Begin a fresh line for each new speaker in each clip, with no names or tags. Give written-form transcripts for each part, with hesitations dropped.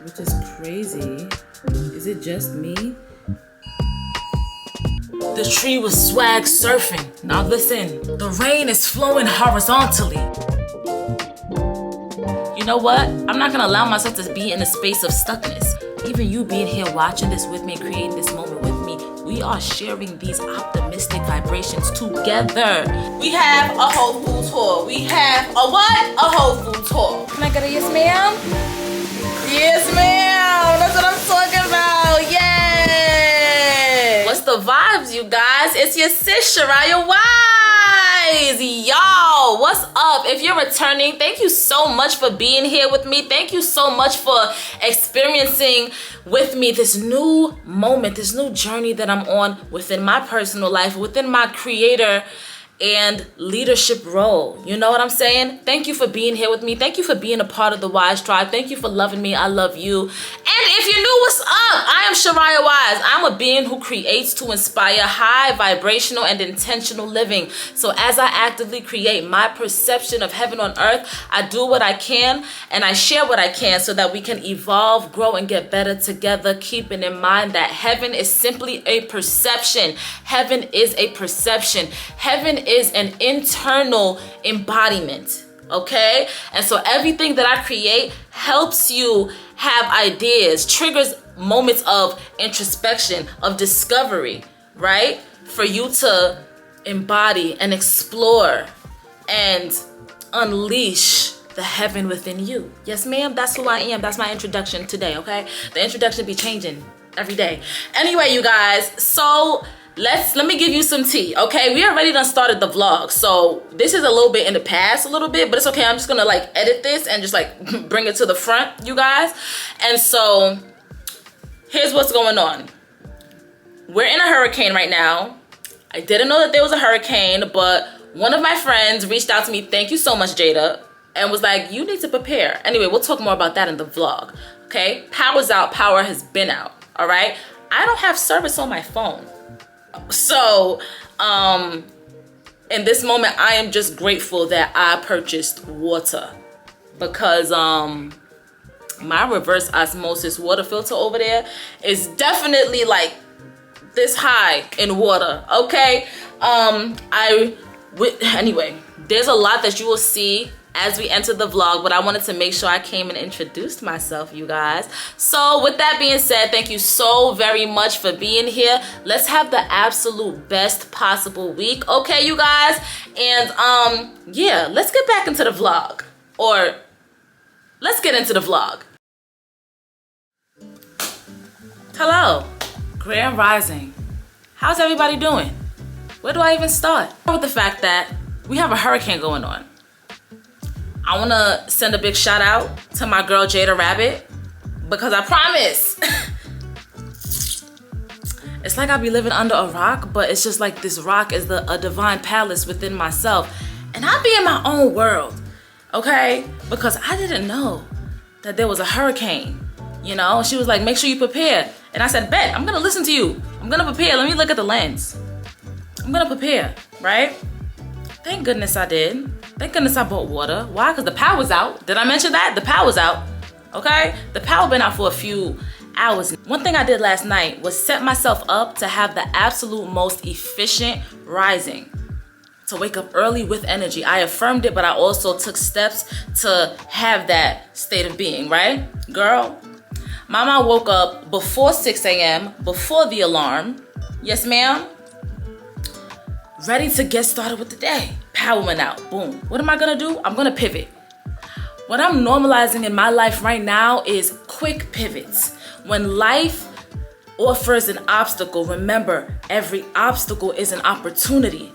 which is crazy. Is it just me? The tree was swag surfing. Now listen, the rain is flowing horizontally. You know what? I'm not gonna allow myself to be in a space of stuckness. Even you being here watching this with me, creating this moment with me, we are sharing these optimistic vibrations together. We have a Whole Food tour. We have a what? A Whole Food tour. Can I get a yes ma'am? Yes ma'am. That's what I'm talking about. Yay! What's the vibes, you guys? It's your sis, Shariya. Y'all, what's up? If you're returning, thank you so much for being here with me. Thank you so much for experiencing with me this new moment, this new journey that I'm on within my personal life, within my creator and leadership role. You know what I'm saying? Thank you for being here with me. Thank you for being a part of the Wise Tribe. Thank you for loving me. I love you. And if you knew, what's up? I am Shariya Wise. I'm a being who creates to inspire high vibrational and intentional living. So as I actively create my perception of heaven on earth, I do what I can and I share what I can so that we can evolve, grow, and get better together, keeping in mind that heaven is simply a perception. Heaven is a perception. Heaven is an internal embodiment, okay? And so everything that I create helps you have ideas, triggers moments of introspection, of discovery, right? For you to embody and explore and unleash the heaven within you. Yes, ma'am, that's who I am. That's my introduction today, okay? The introduction be changing every day. Anyway, you guys, so let me give you some tea, okay? We already done started the vlog, so this is a little bit in the past, a little bit, but it's okay. I'm just gonna like edit this and just like bring it to the front, you guys. And so here's what's going on. We're in a hurricane right now. I didn't know that there was a hurricane, but one of my friends reached out to me, thank you so much, Jada, and was like, you need to prepare. Anyway, we'll talk more about that in the vlog, okay? Power's out, power has been out, all right? I don't have service on my phone. So, in this moment, I am just grateful that I purchased water because, my reverse osmosis water filter over there is definitely like this high in water, okay? Anyway, there's a lot that you will see as we enter the vlog, but I wanted to make sure I came and introduced myself, you guys. So with that being said, thank you so very much for being here. Let's have the absolute best possible week, okay, you guys? And yeah, let's get back into the vlog, or let's get into the vlog. Hello, Grand Rising. How's everybody doing? Where do I even start? With the fact that we have a hurricane going on. I want to send a big shout out to my girl Jada Rabbit, because I promise it's like I be living under a rock, but it's just like this rock is a divine palace within myself, and I be in my own world, okay? Because I didn't know that there was a hurricane, you know? She was like, make sure you prepare, and I said, bet, I'm gonna listen to you. I'm gonna prepare. Let me look at the lens. I'm gonna prepare, right? Thank goodness I did. Thank goodness I bought water. Why? Because the power's out. Did I mention that? The power's out, okay? The power been out for a few hours. One thing I did last night was set myself up to have the absolute most efficient rising, to wake up early with energy. I affirmed it, but I also took steps to have that state of being, right? Girl, mama woke up before 6 a.m., before the alarm. Yes, ma'am. Ready to get started with the day. Power went out, boom. What am I gonna do? I'm gonna pivot. What I'm normalizing in my life right now is quick pivots. When life offers an obstacle, remember, every obstacle is an opportunity.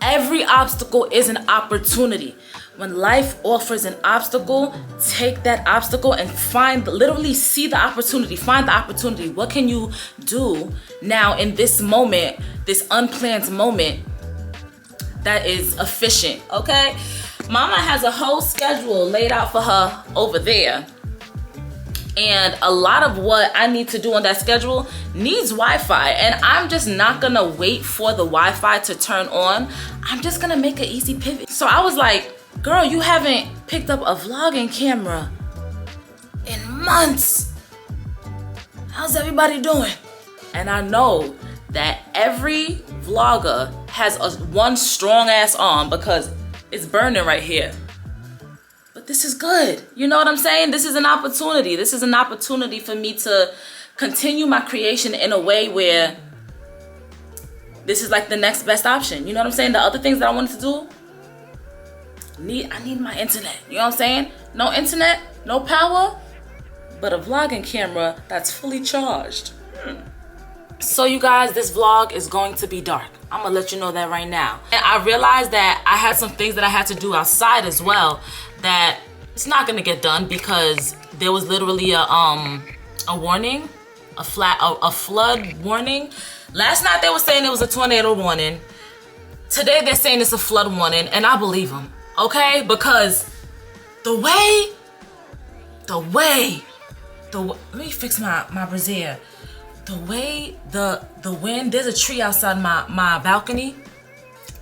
Every obstacle is an opportunity. When life offers an obstacle, take that obstacle and literally see the opportunity, find the opportunity. What can you do now in this moment, this unplanned moment, that is efficient, okay? Mama has a whole schedule laid out for her over there. And a lot of what I need to do on that schedule needs Wi-Fi. And I'm just not gonna wait for the Wi-Fi to turn on. I'm just gonna make an easy pivot. So I was like, girl, you haven't picked up a vlogging camera in months. How's everybody doing? And I know that every vlogger has one strong ass arm because it's burning right here. But this is good. You know what I'm saying? This is an opportunity. This is an opportunity for me to continue my creation in a way where this is like the next best option. You know what I'm saying? The other things that I wanted to do, I need my internet. You know what I'm saying? No internet, no power, but a vlogging camera that's fully charged. So you guys, this vlog is going to be dark. I'm gonna let you know that right now. And I realized that I had some things that I had to do outside as well that it's not gonna get done because there was literally a warning, a flood warning. Last night they were saying it was a tornado warning. Today they're saying it's a flood warning, and I believe them, okay? Because the way, let me fix my brassiere. The way the wind, there's a tree outside my balcony,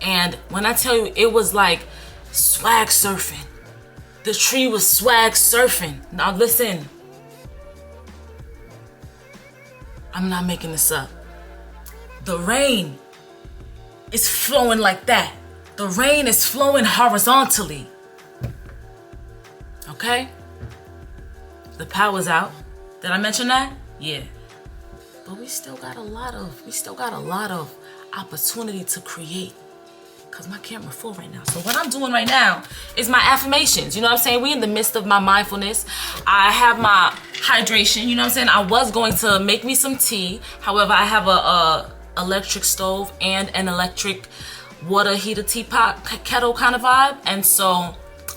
and when I tell you, it was like swag surfing. The tree was swag surfing. Now listen, I'm not making this up. The rain is flowing like that. The rain is flowing horizontally. Okay? The power's out. Did I mention that? Yeah. But we still got a lot of opportunity to create. Cause my camera full right now. So what I'm doing right now is my affirmations. You know what I'm saying? We in the midst of my mindfulness. I have my hydration. You know what I'm saying? I was going to make me some tea. However, I have a electric stove and an electric water heater teapot kettle kind of vibe. And so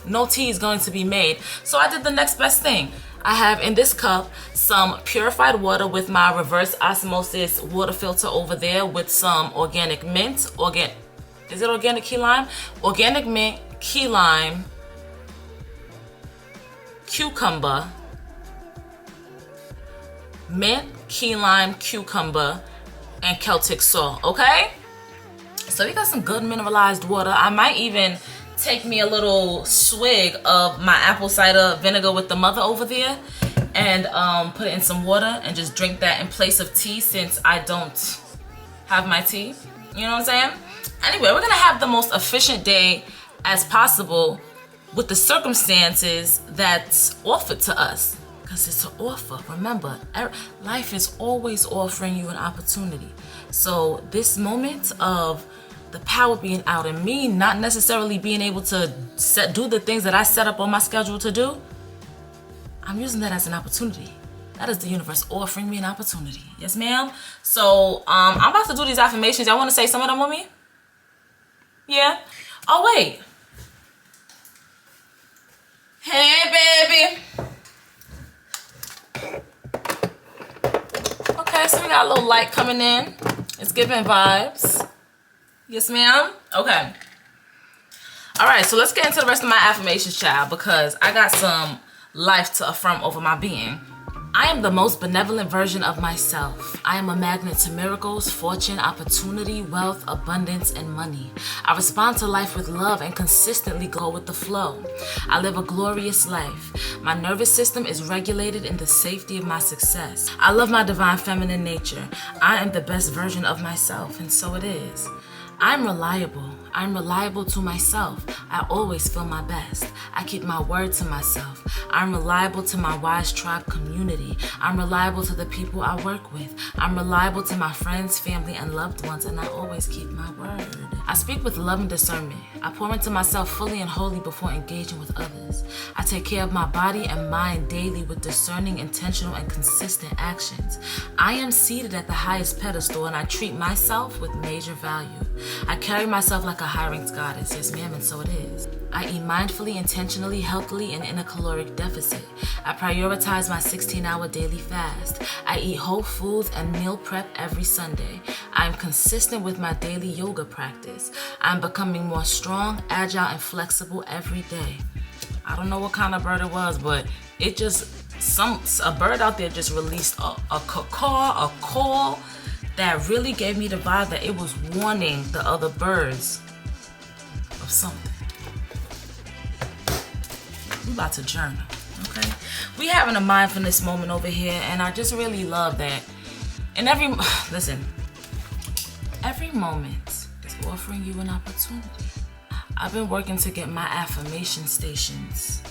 no tea is going to be made. So I did the next best thing. I have in this cup some purified water with my reverse osmosis water filter over there with some organic mint. Is it organic key lime? Organic mint, key lime, cucumber, mint, key lime, cucumber, and Celtic salt, okay? So we got some good mineralized water. I might even take me a little swig of my apple cider vinegar with the mother over there and put it in some water and just drink that in place of tea since I don't have my tea. You know what I'm saying? Anyway, we're gonna have the most efficient day as possible with the circumstances that's offered to us. Because it's an offer. Remember, life is always offering you an opportunity. So this moment of the power being out and me not necessarily being able to do the things that I set up on my schedule to do, I'm using that as an opportunity. That is the universe offering me an opportunity. Yes, ma'am? So I'm about to do these affirmations. Y'all want to say some of them with me? Yeah? Oh, wait. Hey, baby. Okay, so we got a little light coming in. It's giving vibes. Yes, ma'am? Okay. All right, so let's get into the rest of my affirmations, child, because I got some life to affirm over my being. I am the most benevolent version of myself. I am a magnet to miracles, fortune, opportunity, wealth, abundance, and money. I respond to life with love and consistently go with the flow. I live a glorious life. My nervous system is regulated in the safety of my success. I love my divine feminine nature. I am the best version of myself, and so it is. I'm reliable. I'm reliable to myself. I always feel my best. I keep my word to myself. I'm reliable to my wise tribe community. I'm reliable to the people I work with. I'm reliable to my friends, family, and loved ones, and I always keep my word. I speak with love and discernment. I pour into myself fully and wholly before engaging with others. I take care of my body and mind daily with discerning, intentional, and consistent actions. I am seated at the highest pedestal, and I treat myself with major value. I carry myself like a high-ranked goddess, yes ma'am, and so it is. I eat mindfully, intentionally, healthily, and in a caloric deficit. I prioritize my 16-hour daily fast. I eat whole foods and meal prep every Sunday. I am consistent with my daily yoga practice. I'm becoming more strong, agile, and flexible every day. I don't know what kind of bird it was, but it just, a bird out there just released a call that really gave me the vibe that it was warning the other birds of something. We about to journal. Okay, we having a mindfulness moment over here, and I just really love that. And every moment is offering you an opportunity. I've been working to get my affirmation stations,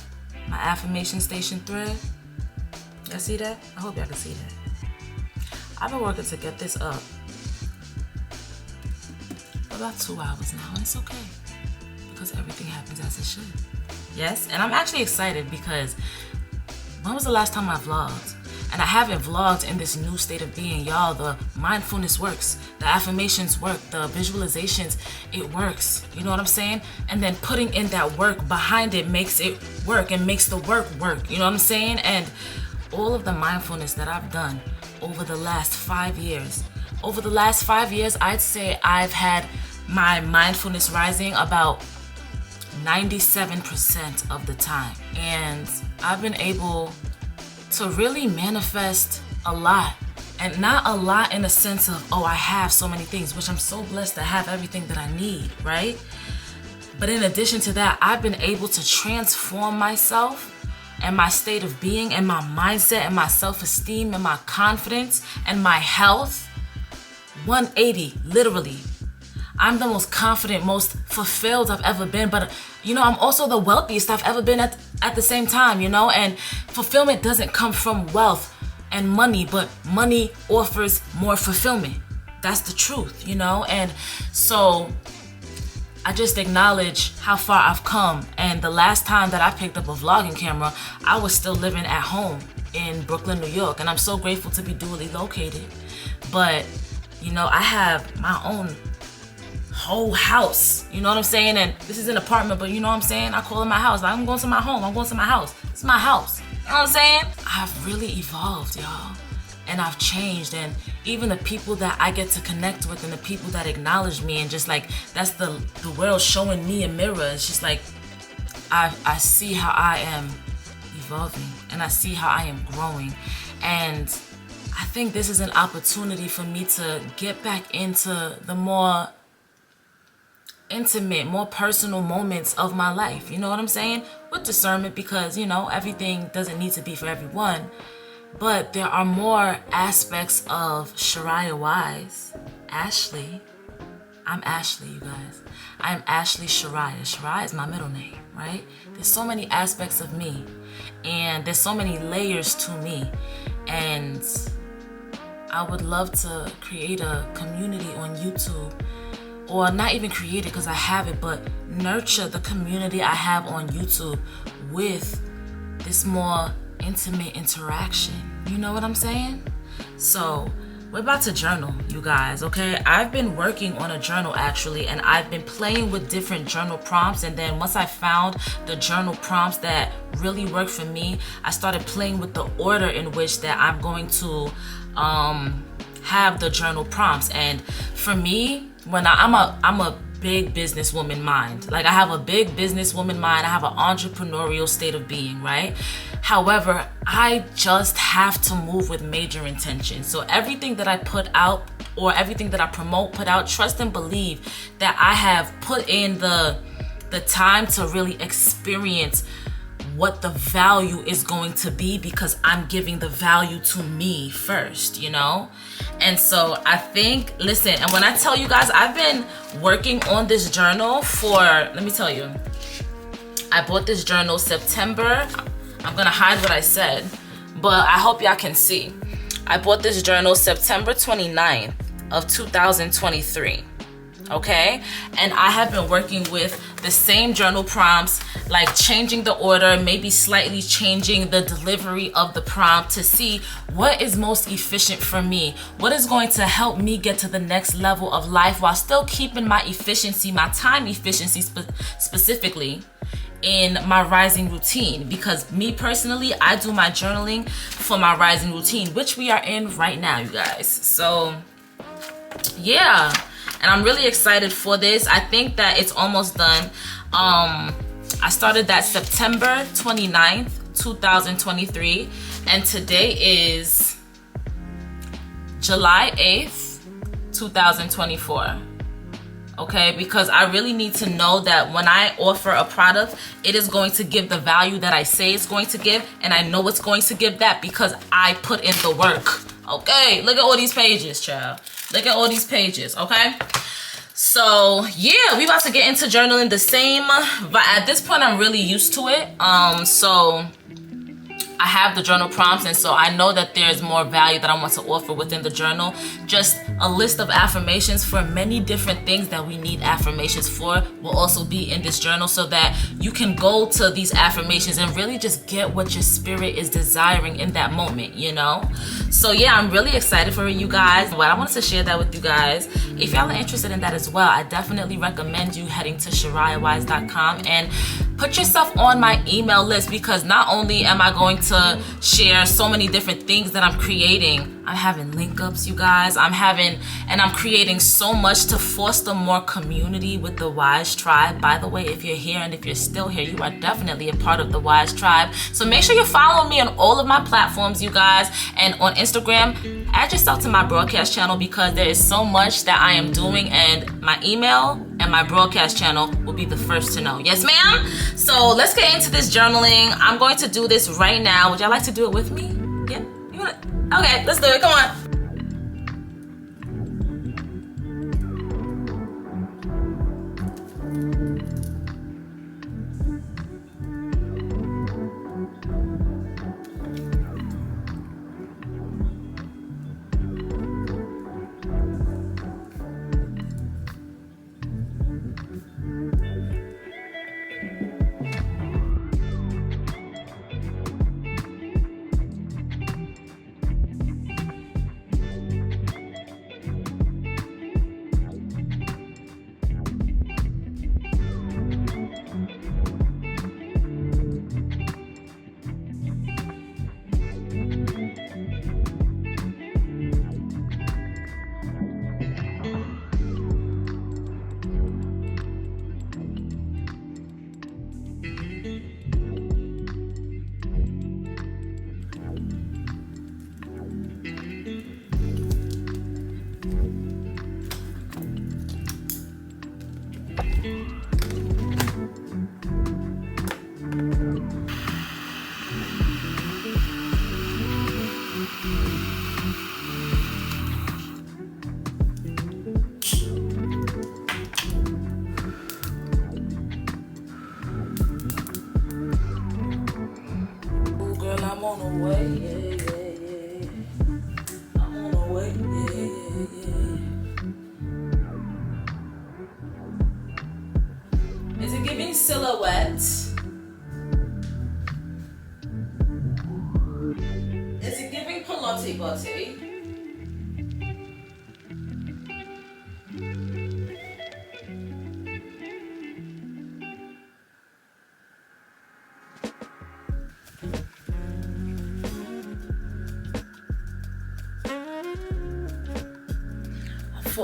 my affirmation station thread. Y'all see that? I hope y'all can see that. I've been working to get this up for about 2 hours now, and it's okay because everything happens as it should. Yes, and I'm actually excited because when was the last time I vlogged? And I haven't vlogged in this new state of being, y'all. The mindfulness works, the affirmations work, the visualizations, it works. You know what I'm saying? And then putting in that work behind it makes it work and makes the work work. You know what I'm saying? And all of the mindfulness that I've done over the last 5 years, I'd say I've had my mindfulness rising about 97% of the time. And I've been able to really manifest a lot. And not a lot in the sense of, oh, I have so many things, which I'm so blessed to have everything that I need, right? But in addition to that, I've been able to transform myself and my state of being and my mindset and my self-esteem and my confidence and my health 180, literally. I'm the most confident, most fulfilled I've ever been, but you know, I'm also the wealthiest I've ever been at the same time, you know, and fulfillment doesn't come from wealth and money, but money offers more fulfillment. That's the truth, you know, and so I just acknowledge how far I've come. And the last time that I picked up a vlogging camera, I was still living at home in Brooklyn, New York, and I'm so grateful to be dually located. But, you know, I have my own whole house, you know what I'm saying? And this is an apartment, but you know what I'm saying? I call it my house. Like, I'm going to my home. I'm going to my house. It's my house. You know what I'm saying? I've really evolved, y'all. And I've changed. And even the people that I get to connect with and the people that acknowledge me and just like, that's the world showing me a mirror. It's just like, I see how I am evolving and I see how I am growing. And I think this is an opportunity for me to get back into the more intimate, more personal moments of my life. You know what I'm saying? With discernment, because, you know, everything doesn't need to be for everyone. But there are more aspects of Shariyawise. Ashley. I'm Ashley, you guys. I'm Ashley Shariya. Shariya is my middle name, right? There's so many aspects of me. And there's so many layers to me. And I would love to create a community on YouTube. Or not even create it because I have it, but nurture the community I have on YouTube with this more intimate interaction. You know what I'm saying? So we're about to journal, you guys, okay? I've been working on a journal actually, and I've been playing with different journal prompts. And then once I found the journal prompts that really work for me, I started playing with the order in which that I'm going to have the journal prompts. And for me, when I'm a big businesswoman mind. Like, I have a big businesswoman mind. I have an entrepreneurial state of being, right? However, I just have to move with major intention. So everything that I put out or everything that I promote, put out, trust and believe that I have put in the time to really experience what the value is going to be, because I'm giving the value to me first, you know? And so I think, listen, and when I tell you guys, I've been working on this journal for, let me tell you, I bought this journal September. I'm gonna hide what I said, but I hope y'all can see. I bought this journal September 29th of 2023. Okay, and I have been working with the same journal prompts, like changing the order, maybe slightly changing the delivery of the prompt to see what is most efficient for me, what is going to help me get to the next level of life while still keeping my efficiency, my time efficiency specifically in my rising routine. Because me personally, I do my journaling for my rising routine, which we are in right now, you guys. So yeah. And I'm really excited for this. I think that it's almost done. I started that September 29th, 2023. And today is July 8th, 2024. okay? Because I really need to know that when I offer a product, it is going to give the value that I say it's going to give, and I know it's going to give that because I put in the work, okay? Look at all these pages, child. Look at all these pages, okay? So yeah, we about to get into journaling the same, but at this point I'm really used to it. So I have the journal prompts, and so I know that there's more value that I want to offer within the journal. Just a list of affirmations for many different things that we need affirmations for will also be in this journal, so that you can go to these affirmations and really just get what your spirit is desiring in that moment, you know? So yeah, I'm really excited for you guys. But I wanted to share that with you guys. If y'all are interested in that as well, I definitely recommend you heading to shariyawise.com and put yourself on my email list, because not only am I going to share so many different things that I'm creating, I'm having link ups, you guys. I'm creating so much to foster more community with the Wise Tribe. By the way, if you're here and if you're still here, you are definitely a part of the Wise Tribe. So make sure you're following me on all of my platforms, you guys. And on Instagram, add yourself to my broadcast channel, because there is so much that I am doing, and my email and my broadcast channel will be the first to know. Yes, ma'am? So let's get into this journaling. I'm going to do this right now. Would y'all like to do it with me? Yeah? You want to? Okay, let's do it. Come on. I'm on the way, yeah, yeah, yeah. I'm on the way, yeah, yeah, yeah. Is it giving silhouette? Is it giving pelote butty?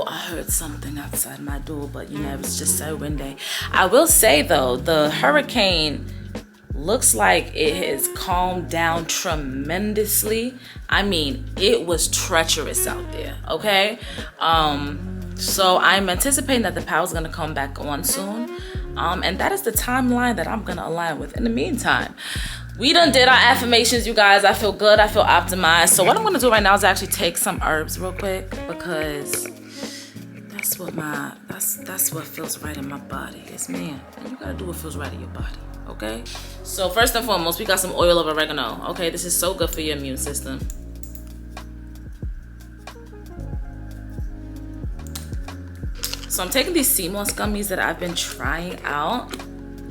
I heard something outside my door, but you know, it was just so windy. I will say though, the hurricane looks like it has calmed down tremendously. I mean, it was treacherous out there, okay? So I'm anticipating that the power's gonna come back on soon. And that is the timeline that I'm gonna align with. In the meantime, we done did our affirmations, you guys. I feel good, I feel optimized. So what I'm gonna do right now is actually take some herbs real quick, because that's what feels right in my body. Yes, man. And you gotta do what feels right in your body, okay? So first and foremost, we got some oil of oregano. Okay, this is so good for your immune system. So I'm taking these sea moss gummies that I've been trying out.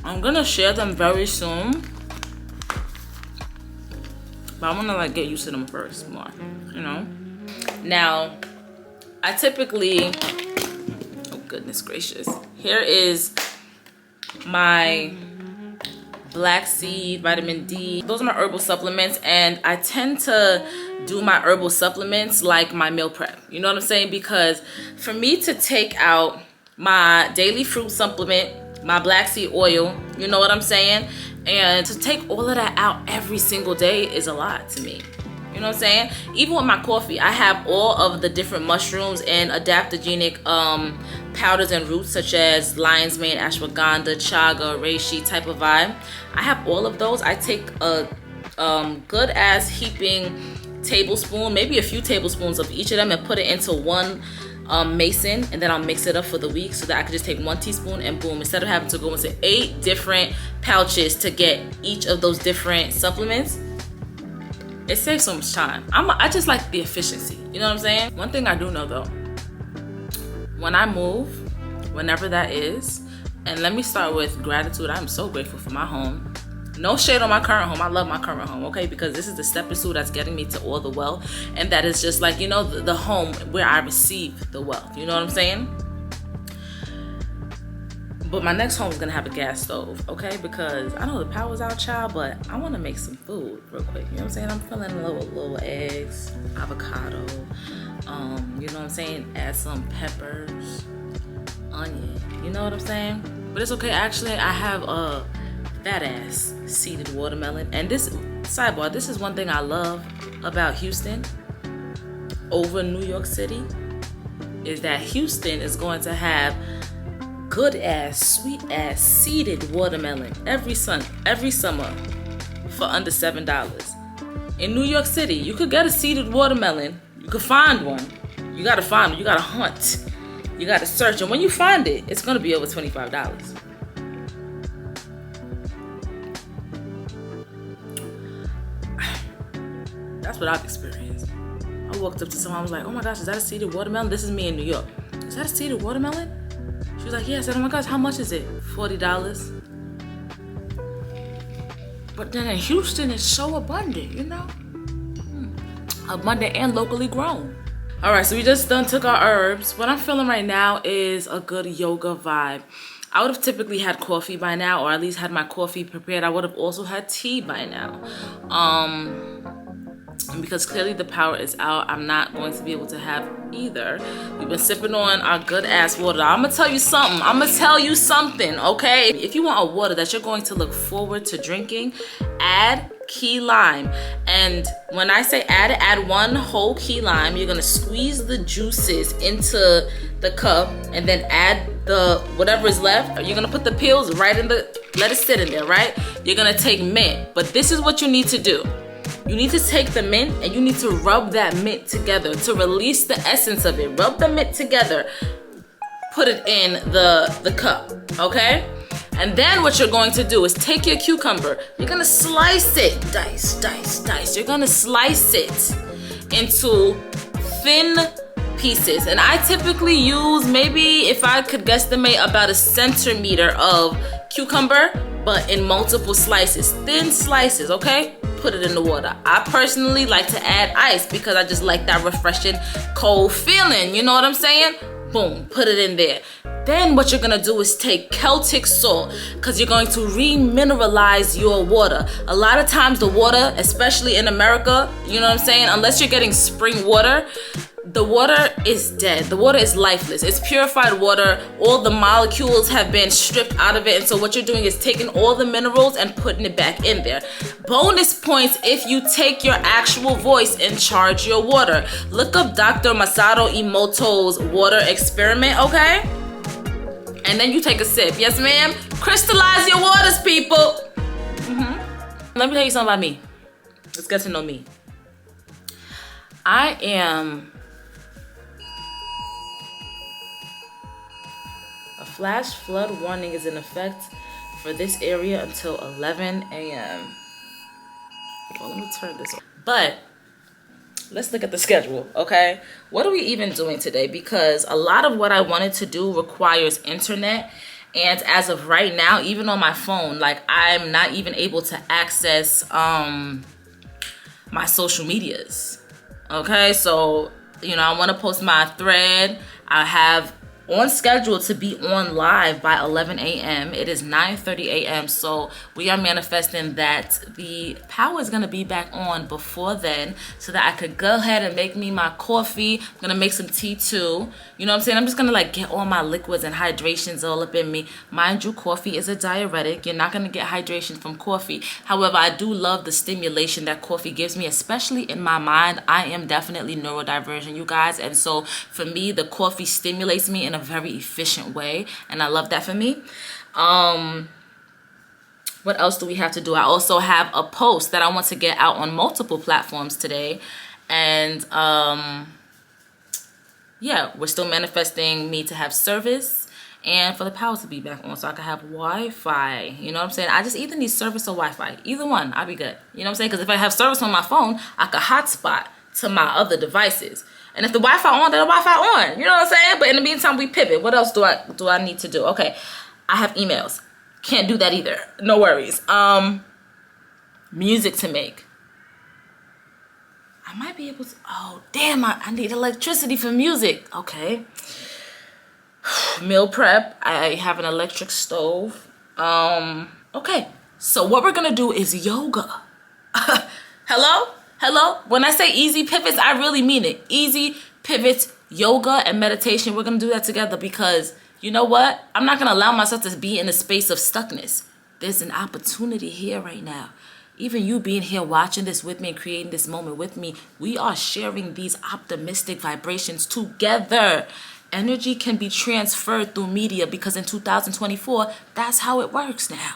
I'm gonna share them very soon, but I wanna like get used to them first more, you know? Now, I typically, oh goodness gracious. Here is my black seed, vitamin D. Those are my herbal supplements, and I tend to do my herbal supplements like my meal prep. You know what I'm saying? Because for me to take out my daily fruit supplement, my black seed oil, you know what I'm saying? And to take all of that out every single day is a lot to me. You know what I'm saying? Even with my coffee, I have all of the different mushrooms and adaptogenic powders and roots, such as lion's mane, ashwagandha, chaga, reishi type of vibe. I have all of those. I take a good ass heaping tablespoon, maybe a few tablespoons of each of them, and put it into one mason, and then I'll mix it up for the week so that I can just take 1 teaspoon and boom, instead of having to go into 8 different pouches to get each of those different supplements, it saves so much time. I just like the efficiency, you know what I'm saying? One thing I do know though, when I move, whenever that is, and let me start with gratitude. I'm so grateful for my home. No shade on my current home. I love my current home, okay? Because this is the stepping stool that's getting me to all the wealth. And that is just like, you know, the home where I receive the wealth. You know what I'm saying? But my next home is going to have a gas stove, okay? Because I know the power's out, child, but I want to make some food real quick. You know what I'm saying? I'm feeling a little eggs, avocado, you know what I'm saying? Add some peppers, onion. You know what I'm saying? But it's okay. Actually, I have a fat ass seeded watermelon. And this, sidebar, this is one thing I love about Houston over New York City, is that Houston is going to have good ass, sweet ass seeded watermelon every summer for under $7. In New York City, you could get a seeded watermelon. You could find one. You gotta find it. You gotta hunt. You gotta search. And when you find it, it's gonna be over $25. That's what I've experienced. I walked up to someone, I was like, oh my gosh, is that a seeded watermelon? This is me in New York. Is that a seeded watermelon? She was like, yeah. I said, oh my gosh, how much is it? $40. But then in Houston, it's so abundant, you know? Abundant and locally grown. All right, so we just took our herbs. What I'm feeling right now is a good yoga vibe. I would have typically had coffee by now, or at least had my coffee prepared. I would have also had tea by now. And because clearly the power is out, I'm not going to be able to have either. We've been sipping on our good ass water. I'm gonna tell you something. Okay? If you want a water that you're going to look forward to drinking, add key lime. And when I say add 1 whole key lime, you're gonna squeeze the juices into the cup and then add the whatever is left. You're gonna put the pills right in let it sit in there, right? You're gonna take mint, but this is what you need to do. You need to take the mint and you need to rub that mint together to release the essence of it. Rub the mint together. Put it in the cup, okay? And then what you're going to do is take your cucumber. You're gonna slice it. Dice. You're gonna slice it into thin pieces. And I typically use, maybe if I could guesstimate, about 1 centimeter of cucumber, but in multiple slices. Thin slices, okay? Put it in the water. I personally like to add ice because I just like that refreshing cold feeling. You know what I'm saying? Boom, put it in there. Then what you're gonna do is take Celtic salt, because you're going to remineralize your water. A lot of times the water, especially in America, you know what I'm saying, unless you're getting spring water, the water is dead. The water is lifeless. It's purified water. All the molecules have been stripped out of it. And so what you're doing is taking all the minerals and putting it back in there. Bonus points if you take your actual voice and charge your water. Look up Dr. Masato Emoto's water experiment, okay? And then you take a sip. Yes, ma'am? Crystallize your waters, people. Let me tell you something about me. Let's get to know me. I am a flash flood warning is in effect for this area until 11 a.m. Well, let me turn this on. But let's look at the schedule, okay? What are we even doing today? Because a lot of what I wanted to do requires internet. And as of right now, even on my phone, like, I'm not even able to access my social medias. Okay, so, you know, I want to post my thread. I have on schedule to be on live by 11 a.m. It is 9:30 a.m. So we are manifesting that the power is going to be back on before then so that I could go ahead and make me my coffee. I'm going to make some tea too. You know what I'm saying? I'm just going to like get all my liquids and hydrations all up in me. Mind you, coffee is a diuretic. You're not going to get hydration from coffee. However, I do love the stimulation that coffee gives me, especially in my mind. I am definitely neurodivergent, you guys. And so for me, the coffee stimulates me in a very efficient way, and I love that for me. What else do we have to do? I also have a post that I want to get out on multiple platforms today, and yeah, we're still manifesting me to have service and for the power to be back on so I can have Wi-Fi. You know what I'm saying? I just either need service or Wi-Fi. Either one, I'll be good. You know what I'm saying? Because if I have service on my phone, I could hotspot to my other devices. And if the Wi-Fi on, then the Wi-Fi on. You know what I'm saying? But in the meantime, we pivot. What else do I need to do? Okay, I have emails. Can't do that either. No worries. Music to make. I might be able to. Oh, damn, I need electricity for music. Okay. Meal prep. I have an electric stove. Okay. So what we're going to do is yoga. Hello? Hello? When I say easy pivots, I really mean it. Easy pivots, yoga, and meditation. We're going to do that together because, you know what? I'm not going to allow myself to be in a space of stuckness. There's an opportunity here right now. Even you being here watching this with me and creating this moment with me, we are sharing these optimistic vibrations together. Energy can be transferred through media because in 2024, that's how it works now.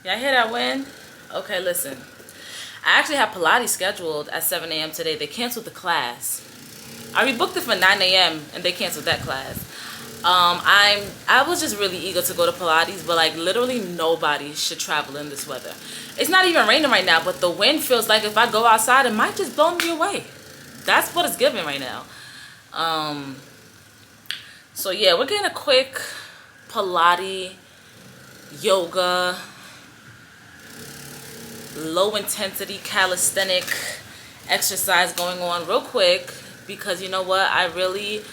Y'all hear that wind? Okay, listen. I actually have Pilates scheduled at 7 a.m. today. They canceled the class. I rebooked it for 9 a.m. and they canceled that class. I was just really eager to go to Pilates, but like literally nobody should travel in this weather. It's not even raining right now, but the wind feels like if I go outside, it might just blow me away. That's what it's giving right now. So yeah, we're getting a quick Pilates, yoga, low intensity calisthenic exercise going on real quick, because you know what, I really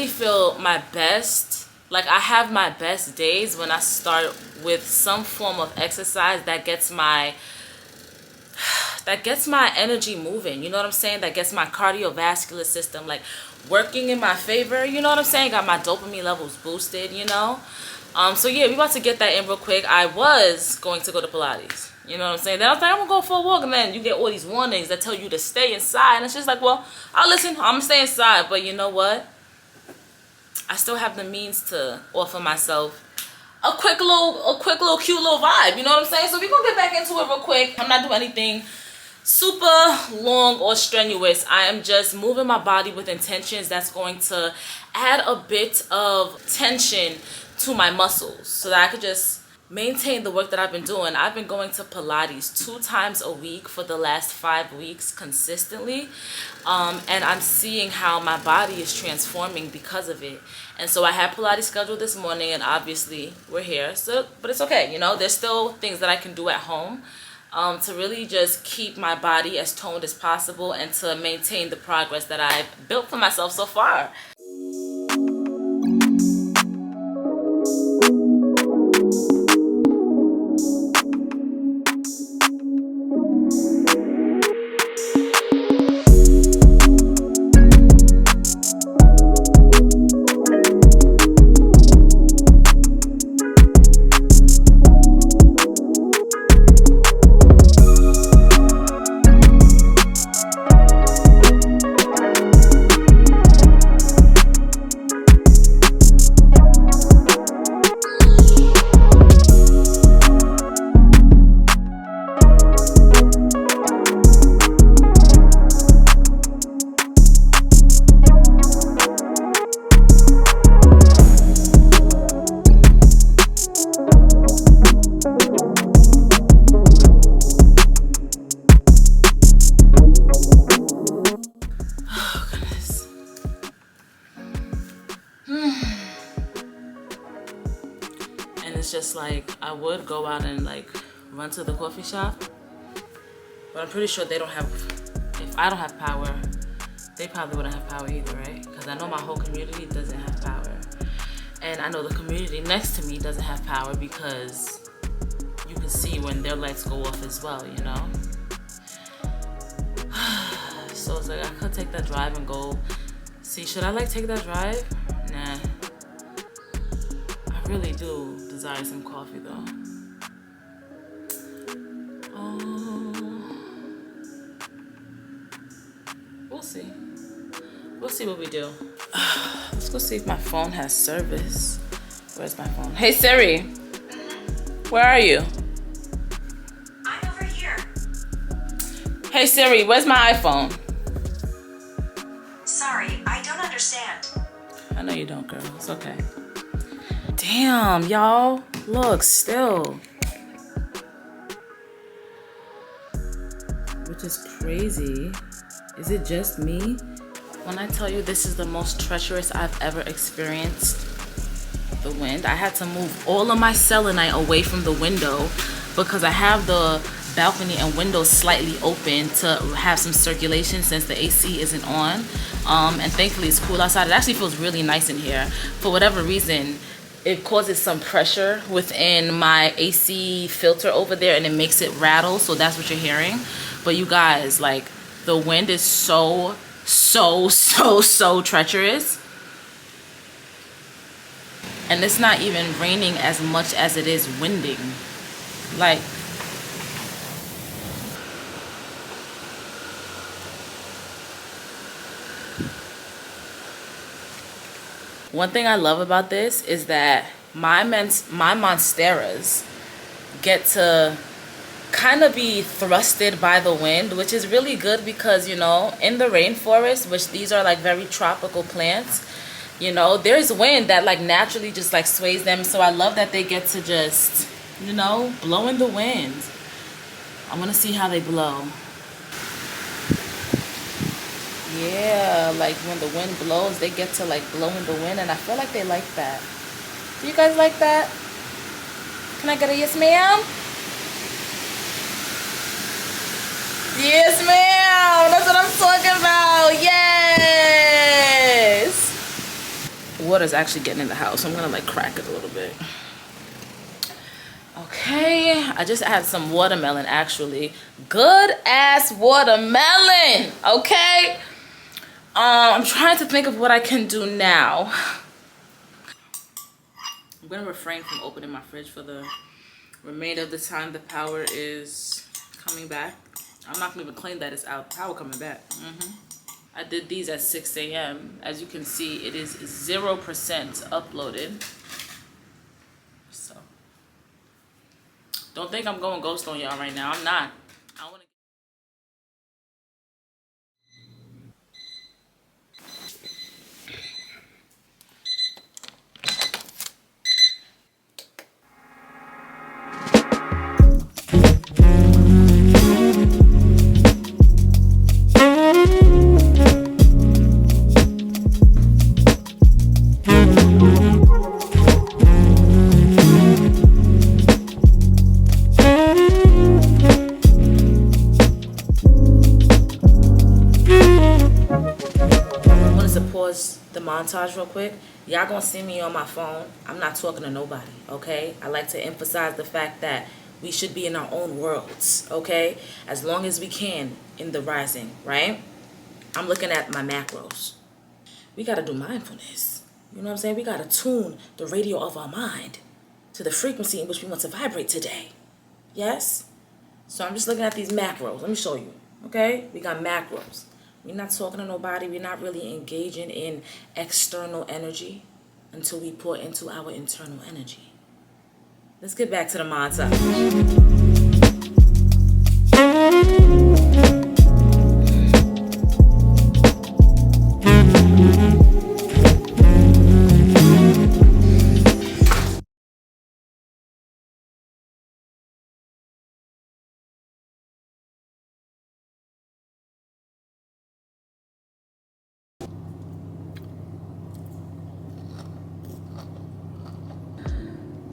feel my best. Like I have my best days when I start with some form of exercise that gets my energy moving, you know what I'm saying, that gets my cardiovascular system like working in my favor, you know what I'm saying, got my dopamine levels boosted, you know. So yeah, we about to get that in real quick. I was going to go to Pilates. You know what I'm saying? Then I was like, I'm gonna go for a walk, and then you get all these warnings that tell you to stay inside, and it's just like, well, I'll listen. I'm gonna stay inside, but you know what? I still have the means to offer myself a quick little cute little vibe. You know what I'm saying? So we're gonna get back into it real quick. I'm not doing anything super long or strenuous. I am just moving my body with intentions that's going to add a bit of tension to my muscles so that I could just maintain the work that I've been doing. I've been going to Pilates 2 times a week for the last 5 weeks consistently, and I'm seeing how my body is transforming because of it. And so I had Pilates scheduled this morning, and obviously we're here, so but it's okay. You know, there's still things that I can do at home to really just keep my body as toned as possible and to maintain the progress that I've built for myself so far. Just like I would go out and like run to the coffee shop, but I'm pretty sure they don't have, if I don't have power, they probably wouldn't have power either, right? Because I know my whole community doesn't have power, and I know the community next to me doesn't have power because you can see when their lights go off as well, you know. So it's like I could take that drive and go see. Should I like take that drive? Nah, I really do desire some coffee though. We'll see. We'll see what we do. Let's go see if my phone has service. Where's my phone? Hey Siri, where are you?
I'm over here.
Hey Siri, where's my iPhone?
Sorry, I don't understand.
I know you don't, girl. It's okay. Damn, y'all. Look, still. Which is crazy. Is it just me? When I tell you this is the most treacherous I've ever experienced the wind, I had to move all of my selenite away from the window because I have the balcony and windows slightly open to have some circulation since the AC isn't on. And thankfully it's cool outside. It actually feels really nice in here. For whatever reason, it causes some pressure within my AC filter over there and it makes it rattle, so that's what you're hearing. But you guys, like, the wind is so treacherous. And it's not even raining as much as it is winding. Like, one thing I love about this is that my monsteras get to kind of be thrusted by the wind, which is really good because, you know, in the rainforest, which these are like very tropical plants, you know, there's wind that like naturally just like sways them. So I love that they get to just, you know, blow in the wind. I'm gonna see how they blow. Yeah, like when the wind blows, they get to like blow in the wind, and I feel like they like that. Do you guys like that? Can I get a yes, ma'am? Yes, ma'am. That's what I'm talking about. Yes. Water's actually getting in the house, so I'm gonna like crack it a little bit. Okay, I just had some watermelon actually. Good ass watermelon. Okay. I'm trying to think of what I can do now. I'm going to refrain from opening my fridge for the remainder of the time the power is coming back. I'm not going to even claim that it's out. Power coming back. I did these at 6 a.m. As you can see, it is 0% uploaded. So, don't think I'm going ghost on y'all right now. I'm not. I want to. Pause the montage real quick. Y'all gonna see me on my phone. I'm not talking to nobody, okay? I like to emphasize the fact that we should be in our own worlds, okay? As long as we can in the rising, right? I'm looking at my macros. We gotta do mindfulness. You know what I'm saying? We gotta tune the radio of our mind to the frequency in which we want to vibrate today. Yes? So I'm just looking at these macros. Let me show you, okay? We got macros. We're not talking to nobody. We're not really engaging in external energy until we pour into our internal energy. Let's get back to the montage.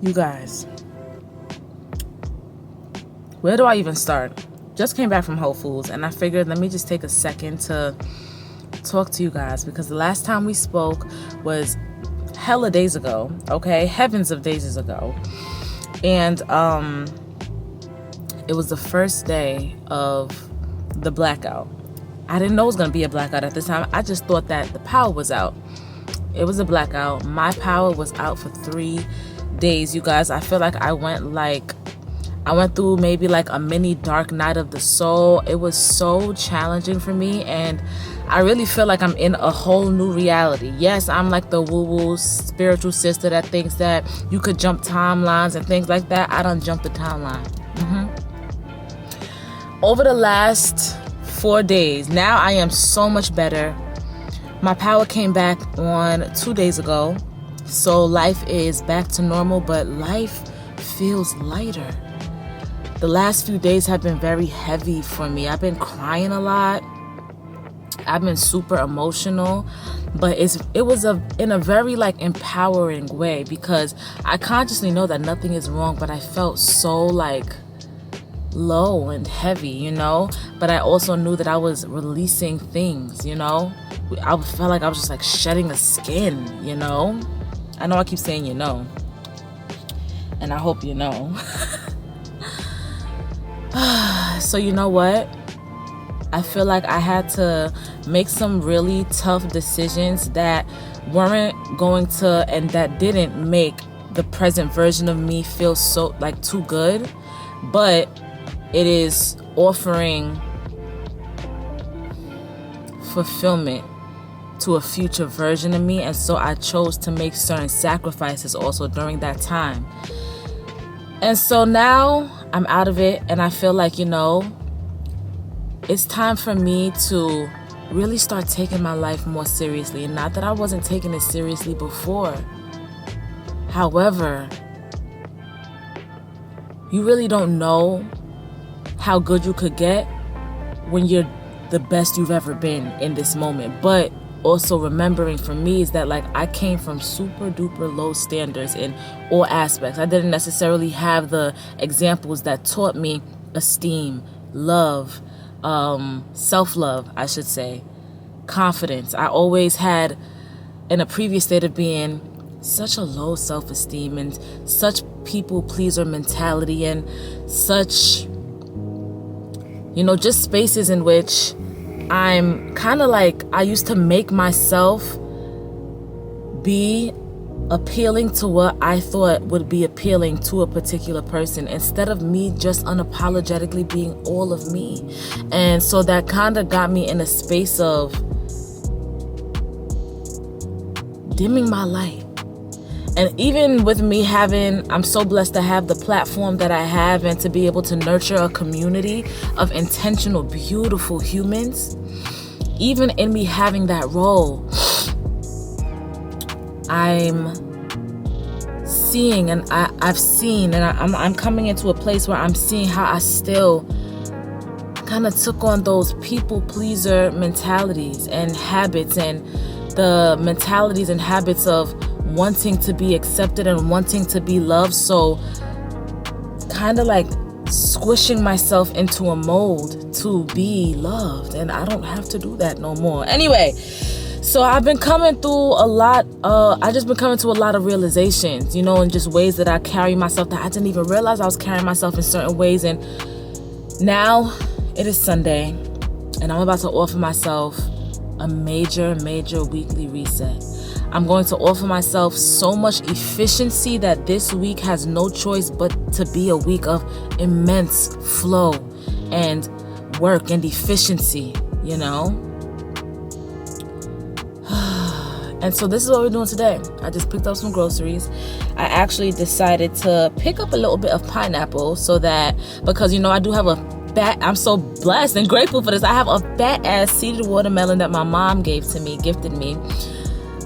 You guys, where do I even start? Just came back from Whole Foods and I figured let me just take a second to talk to you guys because the last time we spoke was hella days ago, okay? Heavens of days ago. And it was the first day of the blackout. I didn't know it was going to be a blackout at this time. I just thought that the power was out. It was a blackout. My power was out for 3 days, you guys. I feel like I went through maybe like a mini dark night of the soul. It was so challenging for me and I really feel like I'm in a whole new reality. Yes, I'm like the woo-woo spiritual sister that thinks that you could jump timelines and things like that. I done jumped the timeline. Over the last 4 days, now I am so much better. My power came back on 2 days ago. So life is back to normal, but life feels lighter. The last few days have been very heavy for me. I've been crying a lot. I've been super emotional, but it was in a very like empowering way because I consciously know that nothing is wrong, but I felt so like low and heavy, you know, but I also knew that I was releasing things, you know. I felt like I was just like shedding the skin, you know. I know I keep saying you know, and I hope you know. So you know what? I feel like I had to make some really tough decisions that weren't going to, and that didn't make the present version of me feel so like too good, but it is offering fulfillment to a future version of me. And so I chose to make certain sacrifices also during that time. And so now I'm out of it and I feel like, you know, it's time for me to really start taking my life more seriously. And not that I wasn't taking it seriously before. However, you really don't know how good you could get when you're the best you've ever been in this moment. But also remembering for me is that like I came from super duper low standards in all aspects. I didn't necessarily have the examples that taught me esteem, love, self-love, I should say, confidence. I always had, in a previous state of being, such a low self-esteem and such people pleaser mentality and such, you know, just spaces in which I'm kind of like, I used to make myself be appealing to what I thought would be appealing to a particular person instead of me just unapologetically being all of me. And so that kind of got me in a space of dimming my light. And even with me I'm so blessed to have the platform that I have and to be able to nurture a community of intentional, beautiful humans. Even in me having that role, I'm seeing, and I've seen, and I'm coming into a place where I'm seeing how I still kind of took on those people pleaser mentalities and habits, and the mentalities and habits of wanting to be accepted and wanting to be loved. So kind of like squishing myself into a mold to be loved, and I don't have to do that no more. Anyway, so I've been coming through a lot. I just been coming to a lot of realizations, and just ways that I carry myself that I didn't even realize I was carrying myself in certain ways. And now it is Sunday, and I'm about to offer myself a major weekly reset. I'm going to offer myself so much efficiency that this week has no choice but to be a week of immense flow and work and efficiency, And so this is what we're doing today. I just picked up some groceries. I actually decided to pick up a little bit of pineapple because I do have I'm so blessed and grateful for this. I have a fat ass seeded watermelon that my mom gifted me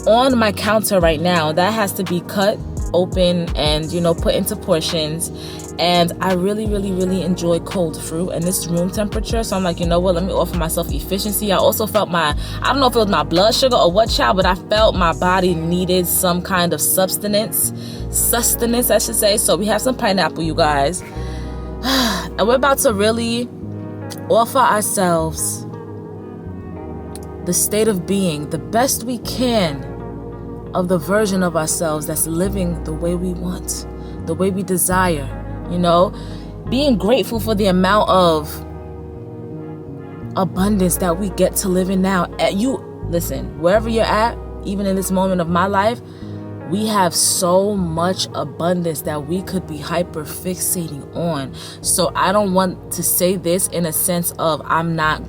on my counter right now. That has to be cut open and, put into portions. And I really enjoy cold fruit, and this room temperature. So I'm like, you know what? Let me offer myself efficiency. I also felt I don't know if it was my blood sugar or what, child, but I felt my body needed some kind of sustenance, I should say. So we have some pineapple, you guys. And we're about to really offer ourselves the state of being, the best we can of the version of ourselves that's living the way we want, the way we desire. Being grateful for the amount of abundance that we get to live in now. Listen, wherever you're at, even in this moment of my life, we have so much abundance that we could be hyper fixating on. So I don't want to say this in a sense of I'm not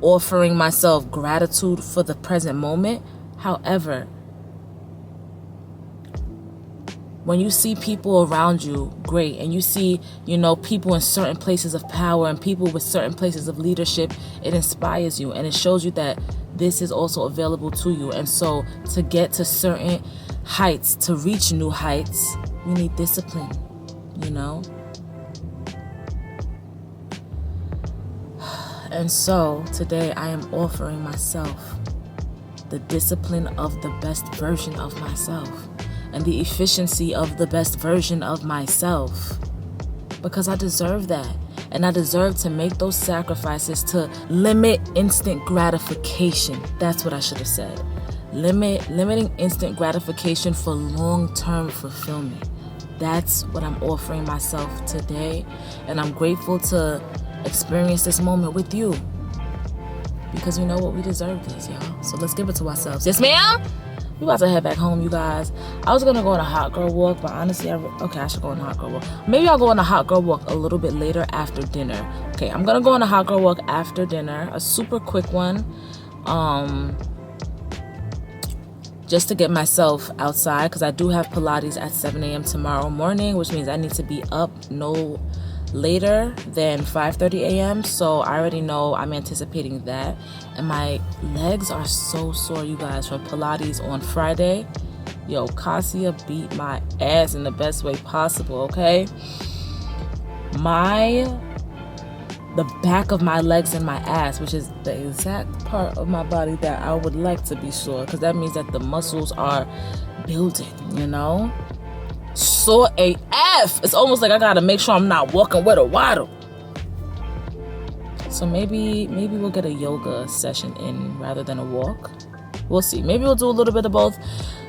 offering myself gratitude for the present moment. However, when you see people around you, great, and you see, people in certain places of power and people with certain places of leadership, it inspires you and it shows you that this is also available to you. And so to get to certain heights, to reach new heights, we need discipline, And so today I am offering myself the discipline of the best version of myself and the efficiency of the best version of myself, because I deserve that. And I deserve to make those sacrifices to limit instant gratification. That's what I should have said. Limiting instant gratification for long-term fulfillment. That's what I'm offering myself today. And I'm grateful to experience this moment with you, because we know what we deserve this, y'all. So let's give it to ourselves. Yes, ma'am? We about to head back home, you guys. I was gonna go on a hot girl walk, but honestly, I should go on a hot girl walk. Maybe I'll go on a hot girl walk a little bit later after dinner. Okay, I'm gonna go on a hot girl walk after dinner, a super quick one, just to get myself outside, because I do have Pilates at 7 a.m. tomorrow morning, which means I need to be up no later than 5:30 a.m. So I already know I'm anticipating that. And my legs are so sore, you guys, from Pilates on Friday. Yo, Cassia beat my ass in the best way possible, okay? The back of my legs and my ass, which is the exact part of my body that I would like to be sore, because that means that the muscles are building, Sore AF. It's almost like I gotta make sure I'm not walking with a waddle. So maybe we'll get a yoga session in rather than a walk. We'll see. Maybe we'll do a little bit of both.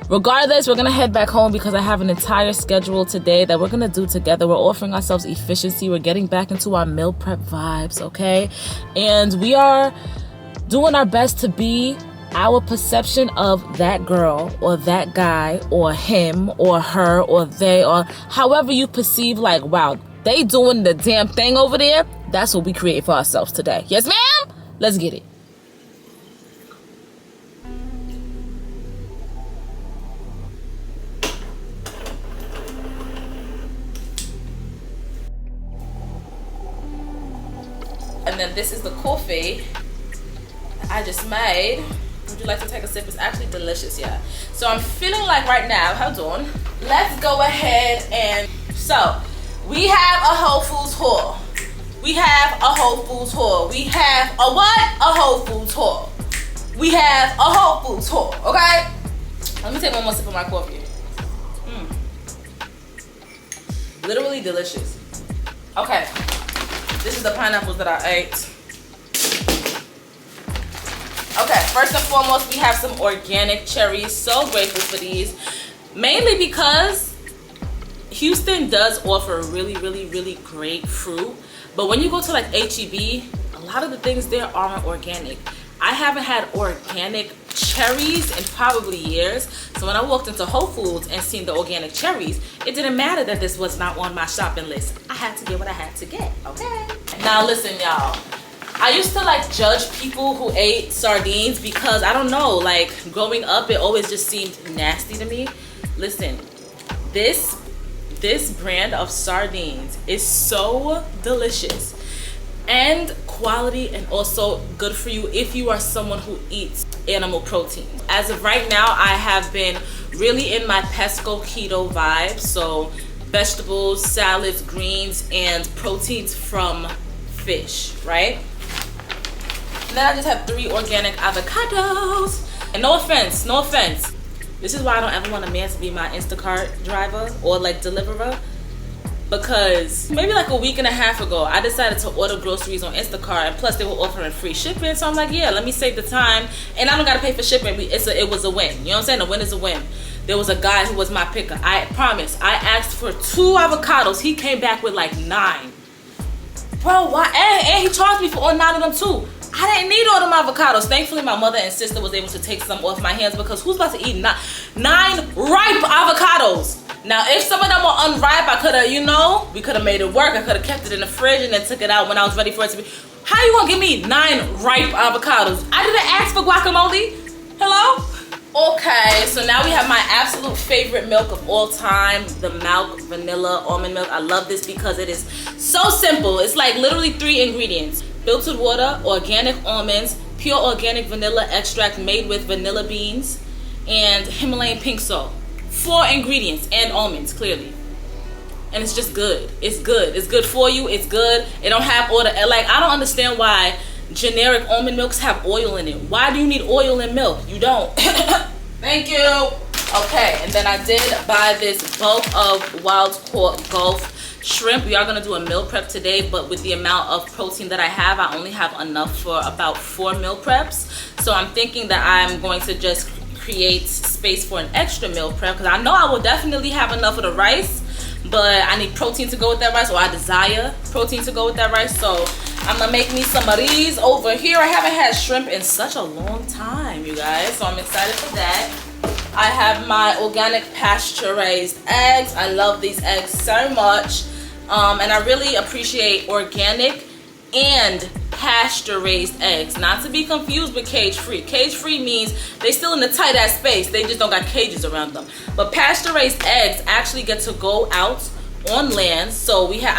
Regardless, we're gonna head back home because I have an entire schedule today that we're gonna do together. We're offering ourselves efficiency. We're getting back into our meal prep vibes, okay? And we are doing our best to be our perception of that girl or that guy or him or her or they or however you perceive, like, wow, they doing the damn thing over there, that's what we create for ourselves today. Yes, ma'am? Let's get it. And then this is the coffee I just made. Would you like to take a sip? It's actually delicious, yeah. So I'm feeling like right now, hold on. Let's go ahead and, so we have a Whole Foods haul. We have a Whole Foods haul. We have a what? A Whole Foods haul. We have a Whole Foods haul, okay? Let me take one more sip of my coffee. Literally delicious. Okay. This is the pineapples that I ate. Okay, first and foremost, we have some organic cherries. So grateful for these. Mainly because Houston does offer really, really, really great fruit. But when you go to like H-E-B, a lot of the things there aren't organic. I haven't had organic cherries in probably years. So when I walked into Whole Foods and seen the organic cherries, it didn't matter that this was not on my shopping list. I had to get what I had to get, okay? Now listen, y'all. I used to like judge people who ate sardines because I don't know, like growing up, it always just seemed nasty to me. Listen, this brand of sardines is so delicious and quality, and also good for you if you are someone who eats animal protein. As of right now, I have been really in my pesco keto vibe, so vegetables, salads, greens, and proteins from fish, right? And then I just have 3 organic avocados. And no offense, this is why I don't ever want a man to be my Instacart driver or like deliverer, because maybe like a week and a half ago I decided to order groceries on Instacart, and plus they were offering free shipping, so I'm like, yeah, let me save the time and I don't gotta pay for shipping. It was a win, you know what I'm saying? A win is a win. There was a guy who was my picker. I promise, I asked for 2 avocados, he came back with like 9. Bro, why? And he charged me for all 9 of them too. I didn't need all them avocados. Thankfully, my mother and sister was able to take some off my hands, because who's about to eat 9 ripe avocados? Now, if some of them were unripe, I could have, you know, we could have made it work. I could have kept it in the fridge and then took it out when I was ready for it to be. How you gonna give me 9 ripe avocados? I didn't ask for guacamole. Hello? Okay, so now we have my absolute favorite milk of all time, the Milk Vanilla Almond Milk. I love this because it is so simple. It's like literally 3 ingredients. Filtered water, organic almonds, pure organic vanilla extract made with vanilla beans, and Himalayan pink salt. 4 ingredients and almonds, clearly. And it's just good. It's good. It's good for you. It's good. It don't have all the, like, I don't understand why generic almond milks have oil in it. Why do you need oil in milk? You don't. Thank you. Okay, and then I did buy this bulk of wild caught Gulf shrimp. We are going to do a meal prep today, but with the amount of protein that I have, I only have enough for about 4 meal preps. So I'm thinking that I'm going to just create space for an extra meal prep, because I know I will definitely have enough of the rice, but I need protein to go with that rice, or I desire protein to go with that rice. So I'm gonna make me some of these over here. I haven't had shrimp in such a long time, you guys, so I'm excited for that. I have my organic pasture-raised eggs. I love these eggs so much, and I really appreciate organic and pasture-raised eggs, not to be confused with cage-free. Cage-free means they still in the tight-ass space, they just don't got cages around them. But pasture-raised eggs actually get to go out on land. So we have,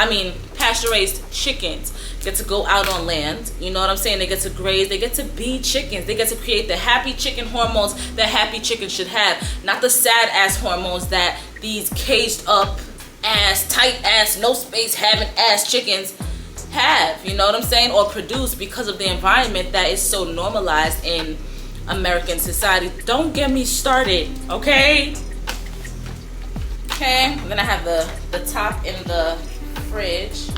pasture-raised chickens get to go out on land, you know what I'm saying? They get to graze, they get to be chickens, they get to create the happy chicken hormones that happy chickens should have, not the sad-ass hormones that these caged up ass, tight ass, no space having ass chickens have, you know what I'm saying, or produce because of the environment that is so normalized in American society. Don't get me started, okay? Okay, and then I have the top in the fridge.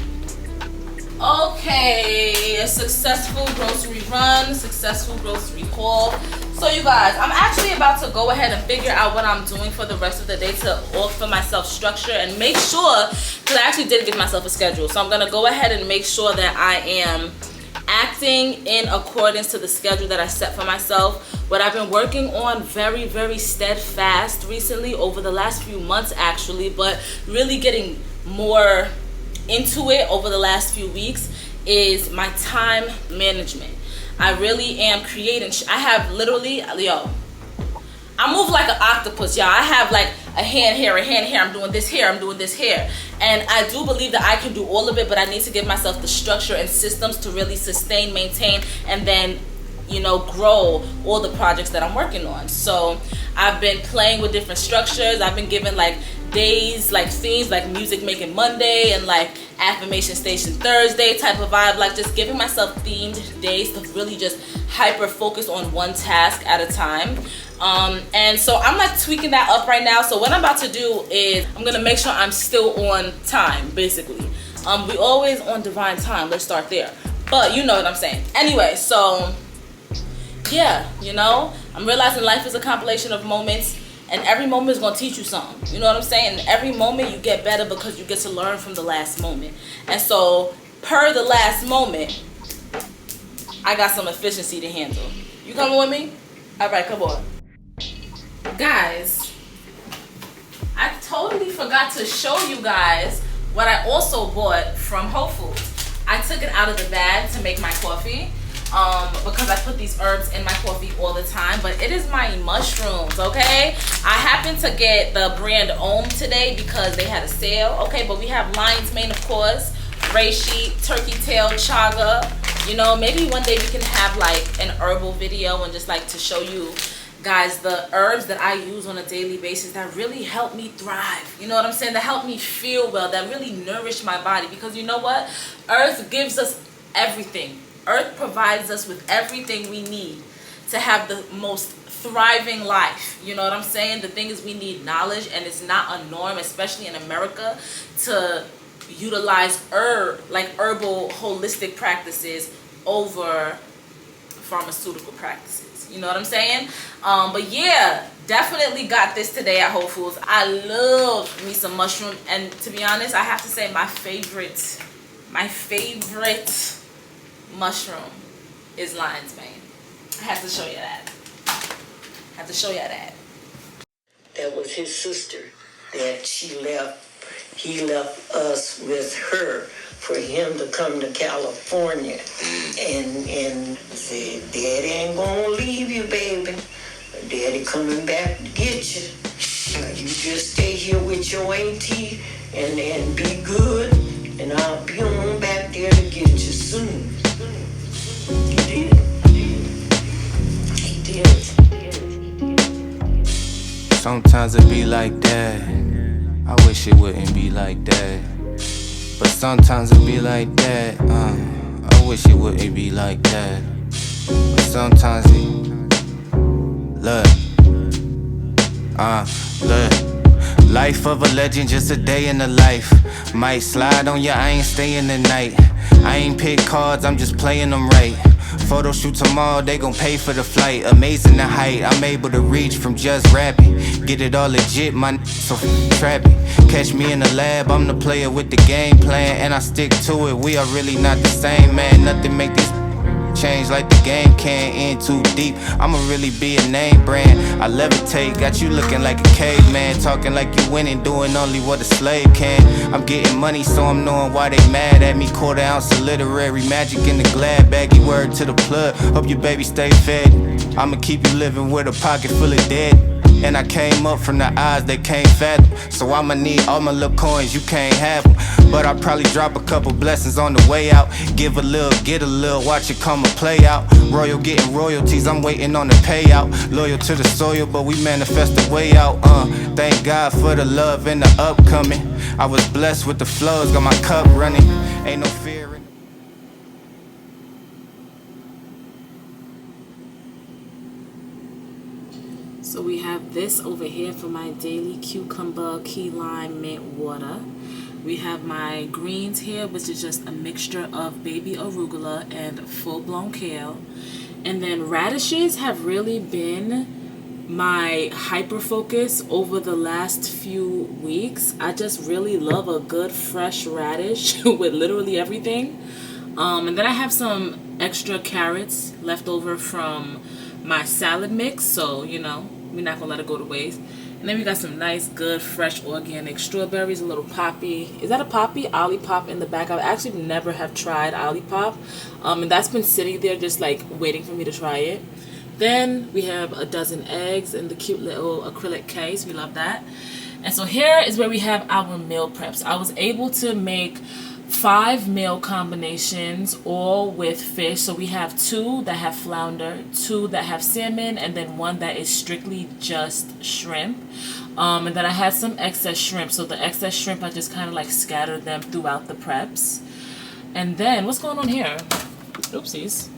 Okay, a successful grocery run, successful grocery haul. So you guys, I'm actually about to go ahead and figure out what I'm doing for the rest of the day to offer myself structure and make sure, because I actually did give myself a schedule. So I'm gonna go ahead and make sure that I am acting in accordance to the schedule that I set for myself. What I've been working on very, very steadfast recently, over the last few months actually, but really getting more into it over the last few weeks, is my time management. I really am creating. I have literally, I move like an octopus, y'all. I have like a hand here, a hand here. I'm doing this here, I'm doing this here. And I do believe that I can do all of it, but I need to give myself the structure and systems to really sustain, maintain, and then, you know, grow all the projects that I'm working on. So I've been playing with different structures. I've been given like days, like themes, like Music Making Monday and like Affirmation Station Thursday type of vibe, like just giving myself themed days to really just hyper focus on one task at a time. And so I'm like tweaking that up right now. So what I'm about to do is I'm gonna make sure I'm still on time, basically. We always on divine time, let's start there. But you know what I'm saying. Anyway, so yeah, you know, I'm realizing life is a compilation of moments, and every moment is going to teach you something. You know what I'm saying? And every moment you get better because you get to learn from the last moment. And so, per the last moment, I got some efficiency to handle. You coming with me? All right, come on. Guys, I totally forgot to show you guys what I also bought from Whole Foods. I took it out of the bag to make my coffee. Because I put these herbs in my coffee all the time, but it is my mushrooms, okay? I happened to get the brand Om today because they had a sale, okay? But we have lion's mane, of course, reishi, turkey tail, chaga. You know, maybe one day we can have like an herbal video and just like to show you guys the herbs that I use on a daily basis that really help me thrive. You know what I'm saying? That help me feel well, that really nourish my body. Because you know what? Earth gives us everything. Earth provides us with everything we need to have the most thriving life. You know what I'm saying? The thing is, we need knowledge, and it's not a norm, especially in America, to utilize herbal holistic practices over pharmaceutical practices. You know what I'm saying? But yeah, definitely got this today at Whole Foods. I love me some mushroom, and to be honest, I have to say my favorite mushroom is lion's mane. I have to show you that.
That was his sister that he left us with her for him to come to California and said, Daddy ain't gonna leave you, baby. Daddy coming back to get you. You just stay here with your auntie and be good, and I'll be on back there to get you soon. He did.
Sometimes it be like that. I wish it wouldn't be like that. But sometimes it be like that. I wish it wouldn't be like that. But sometimes look. Life of a legend, just a day in the life. Might slide on ya, I ain't staying the night. I ain't pick cards, I'm just playing them right. Photo shoot tomorrow, they gon' pay for the flight. Amazing the height I'm able to reach from just rapping. Get it all legit, my so trapping. Catch me in the lab, I'm the player with the game plan, and I stick to it. We are really not the same, man. Nothing make this change like the game can't end too deep. I'ma really be a name brand. I levitate, got you looking like a caveman, talking like you winning, doing only what a slave can. I'm getting money, so I'm knowing why they mad at me. Quarter ounce of literary magic in the glad baggy. Word to the plug, hope your baby stay fed. I'ma keep you living with a pocket full of dead. And I came up from the eyes they can't fathom. So I'ma need all my little coins, you can't have them. But I'll probably drop a couple blessings on the way out. Give a little, get a little, watch it come and play out. Royal getting royalties, I'm waiting on the payout. Loyal to the soil, but we manifest the way out. Thank God for the love and the upcoming. I was blessed with the flows, got my cup running. Ain't no fear in
So we have this over here for my daily cucumber, key lime, mint water. We have my greens here, which is just a mixture of baby arugula and full-blown kale. And then radishes have really been my hyper focus over the last few weeks. I just really love a good fresh radish with literally everything. And then I have some extra carrots left over from my salad mix, so you know, we're not gonna let it go to waste. And then we got some nice, good, fresh, organic strawberries, a little poppy. Is that a poppy? Olipop in the back. I actually never have tried Olipop. And that's been sitting there just like waiting for me to try it. Then we have a dozen eggs in the cute little acrylic case. We love that. And so here is where we have our meal preps. I was able to make 5 meal combinations, all with fish. So we have 2 that have flounder, 2 that have salmon, and then 1 that is strictly just shrimp. And then I had some excess shrimp. So the excess shrimp, I just kind of like scattered them throughout the preps. And then what's going on here? Oopsies.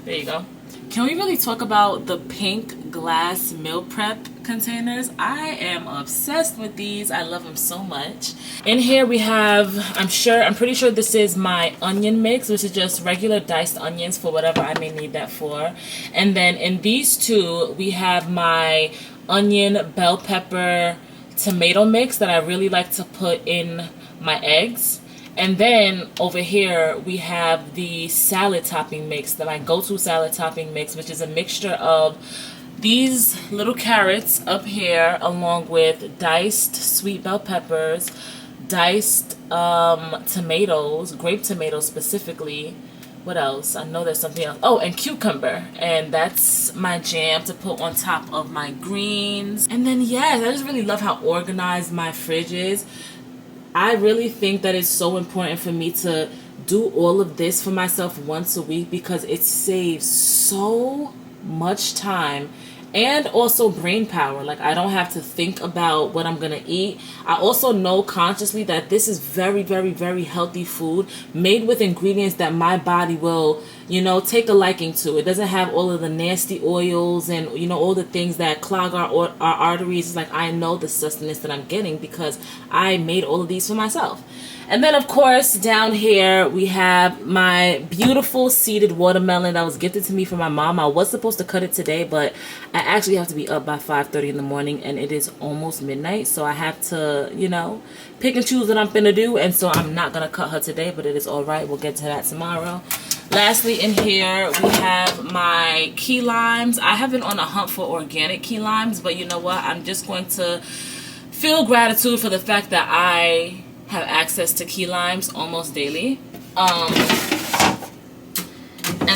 There you go. Can we really talk about the pink glass meal prep containers? I am obsessed with these. I love them so much. In here we have, I'm pretty sure this is my onion mix, which is just regular diced onions for whatever I may need that for. And then in these 2, we have my onion, bell pepper, tomato mix that I really like to put in my eggs. And then over here we have the salad topping mix, my go-to salad topping mix, which is a mixture of these little carrots up here along with diced sweet bell peppers, diced tomatoes, grape tomatoes specifically. What else? I know there's something else. Oh, and cucumber. And that's my jam to put on top of my greens. And then yes, I just really love how organized my fridge is. I really think that it's so important for me to do all of this for myself once a week because it saves so much time and also brain power. Like, I don't have to think about what I'm gonna eat. I also know consciously that this is very, very, very healthy food made with ingredients that my body will, you know, take a liking to. It doesn't have all of the nasty oils and, you know, all the things that clog our arteries. It's like, I know the sustenance that I'm getting because I made all of these for myself. And then, of course, down here we have my beautiful seeded watermelon that was gifted to me from my mom. I was supposed to cut it today, but I actually have to be up by 5:30 in the morning, and it is almost midnight. So I have to, you know, pick and choose what I'm finna do. And so I'm not going to cut her today, but it is all right. We'll get to that tomorrow. Lastly, in here, we have my key limes. I have been on a hunt for organic key limes, but you know what? I'm just going to feel gratitude for the fact that I have access to key limes almost daily. And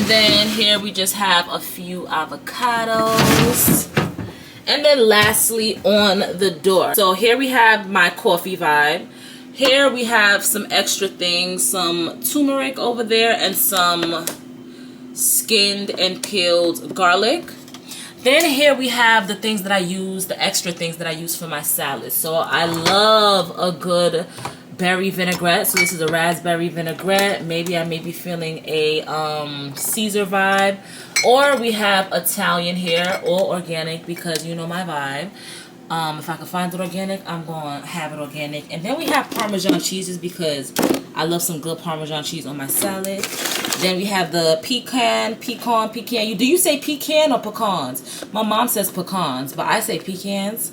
then here we just have a few avocados. And then lastly, on the door. So here we have my coffee vibe. Here we have some extra things, some turmeric over there and some skinned and peeled garlic. Then here we have the things that I use, the extra things that I use for my salad. So I love a good berry vinaigrette. So this is a raspberry vinaigrette. Maybe I may be feeling a Caesar vibe. Or we have Italian here, all organic because you know my vibe. If I can find it organic, I'm going to have it organic. And then we have Parmesan cheeses because I love some good Parmesan cheese on my salad. Then we have the pecan. Do you say pecan or pecans? My mom says pecans, but I say pecans.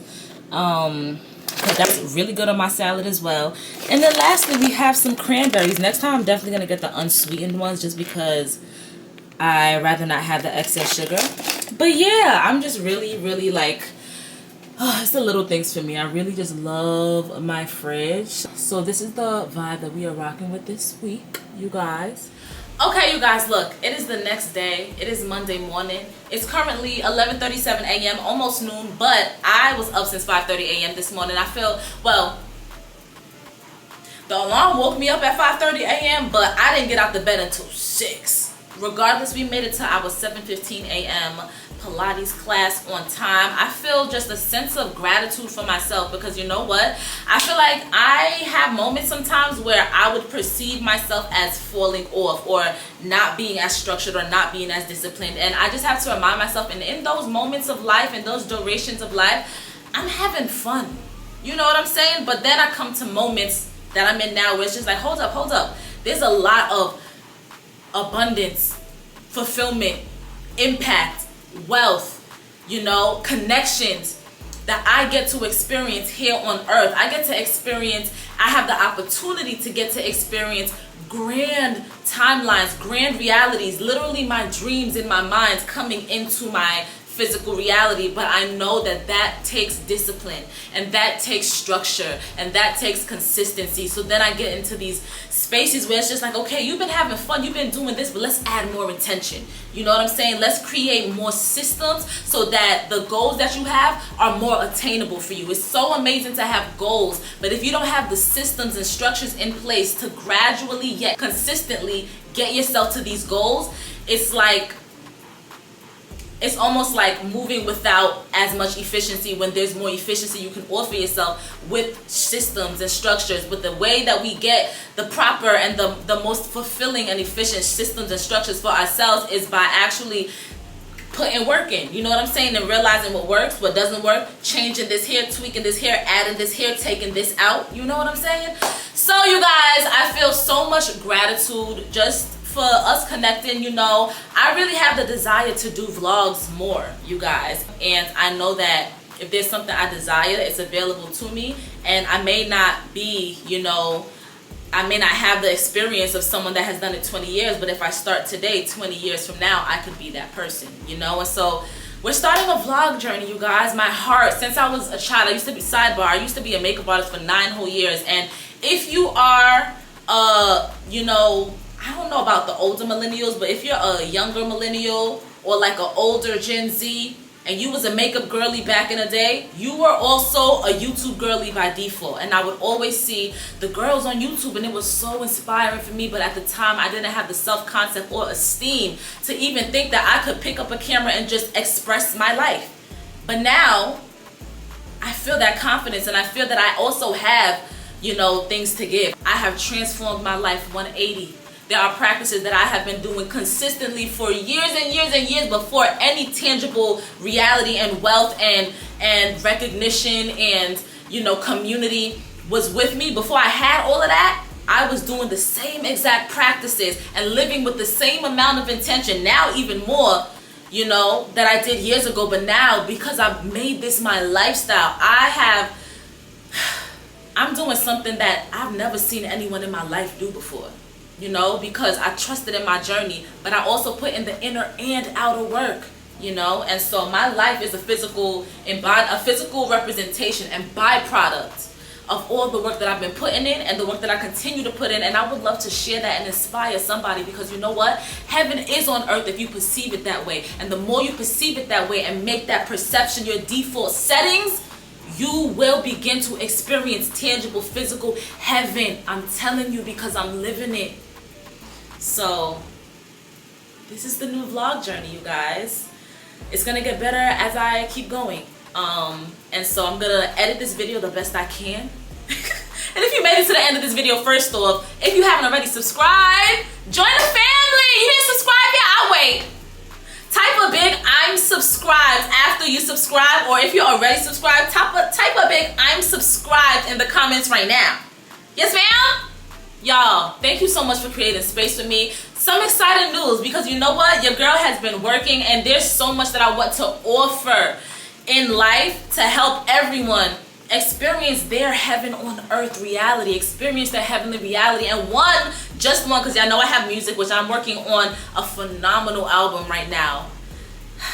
That's really good on my salad as well. And then lastly, we have some cranberries. Next time, I'm definitely going to get the unsweetened ones just because I rather not have the excess sugar. But yeah, I'm just really, really like... Oh, it's the little things for me. I really just love my fridge. So this is the vibe that we are rocking with this week, you guys. Okay, you guys, look. It is the next day. It is Monday morning. It's currently 11:37 a.m., almost noon, but I was up since 5:30 a.m. this morning. I feel, well, the alarm woke me up at 5:30 a.m., but I didn't get out the bed until 6. Regardless, we made it to our 7:15 a.m. Pilates class on time. I feel just a sense of gratitude for myself because you know what? I feel like I have moments sometimes where I would perceive myself as falling off or not being as structured or not being as disciplined. And I just have to remind myself, and in those moments of life, in those durations of life, I'm having fun. You know what I'm saying? But then I come to moments that I'm in now where it's just like, hold up. There's a lot of abundance, fulfillment, impact, wealth, you know, connections, that I get to experience here on earth. I have the opportunity to get to experience grand timelines, grand realities, literally my dreams in my mind coming into my physical reality. But I know that takes discipline, and that takes structure, and that takes consistency. So then I get into these spaces where it's just like, okay, you've been having fun, you've been doing this, but let's add more intention. You know what I'm saying? Let's create more systems so that the goals that you have are more attainable for you. It's so amazing to have goals, but if you don't have the systems and structures in place to gradually yet consistently get yourself to these goals, it's almost like moving without as much efficiency when there's more efficiency you can offer yourself with systems and structures. But the way that we get the proper and the most fulfilling and efficient systems and structures for ourselves is by actually putting work in. You know what I'm saying? And realizing what works, what doesn't work, changing this here, tweaking this here, adding this here, taking this out. You know what I'm saying? So you guys, I feel so much gratitude just for us connecting. You know, I really have the desire to do vlogs more, you guys, and I know that if there's something I desire, it's available to me. And I may not be, you know, I may not have the experience of someone that has done it 20 years, but if I start today, 20 years from now, I could be that person, you know. And so we're starting a vlog journey, you guys. My heart, since I was a child, I used to be a makeup artist for 9 whole years. And if you are you know, I don't know about the older millennials, but if you're a younger millennial or like an older Gen Z and you was a makeup girly back in the day, you were also a YouTube girly by default. And I would always see the girls on YouTube, and it was so inspiring for me. But at the time, I didn't have the self-concept or esteem to even think that I could pick up a camera and just express my life. But now I feel that confidence, and I feel that I also have, you know, things to give. I have transformed my life 180. There are practices that I have been doing consistently for years and years and years before any tangible reality and wealth and recognition and, you know, community was with me. Before I had all of that, I was doing the same exact practices and living with the same amount of intention, now even more, you know, that I did years ago. But now, because I've made this my lifestyle, I'm doing something that I've never seen anyone in my life do before. You know, because I trusted in my journey, but I also put in the inner and outer work, you know. And so my life is a physical representation and byproduct of all the work that I've been putting in and the work that I continue to put in. And I would love to share that and inspire somebody, because you know what? Heaven is on earth if you perceive it that way. And the more you perceive it that way and make that perception your default settings, you will begin to experience tangible physical heaven. I'm telling you, because I'm living it. So this is the new vlog journey, you guys. It's gonna get better as I keep going. And so I'm gonna edit this video the best I can. And if you made it to the end of this video, first off, if you haven't already, subscribe. Join the family. You didn't subscribe yet? I'll wait. Type a big I'm subscribed after you subscribe, or if you're already subscribed, type a big I'm subscribed in the comments right now. Yes, ma'am? Y'all, thank you so much for creating space for me. Some exciting news, because you know what? Your girl has been working, and there's so much that I want to offer in life to help everyone experience their heaven on earth reality, experience their heavenly reality. And just one, because y'all know I have music, which I'm working on a phenomenal album right now.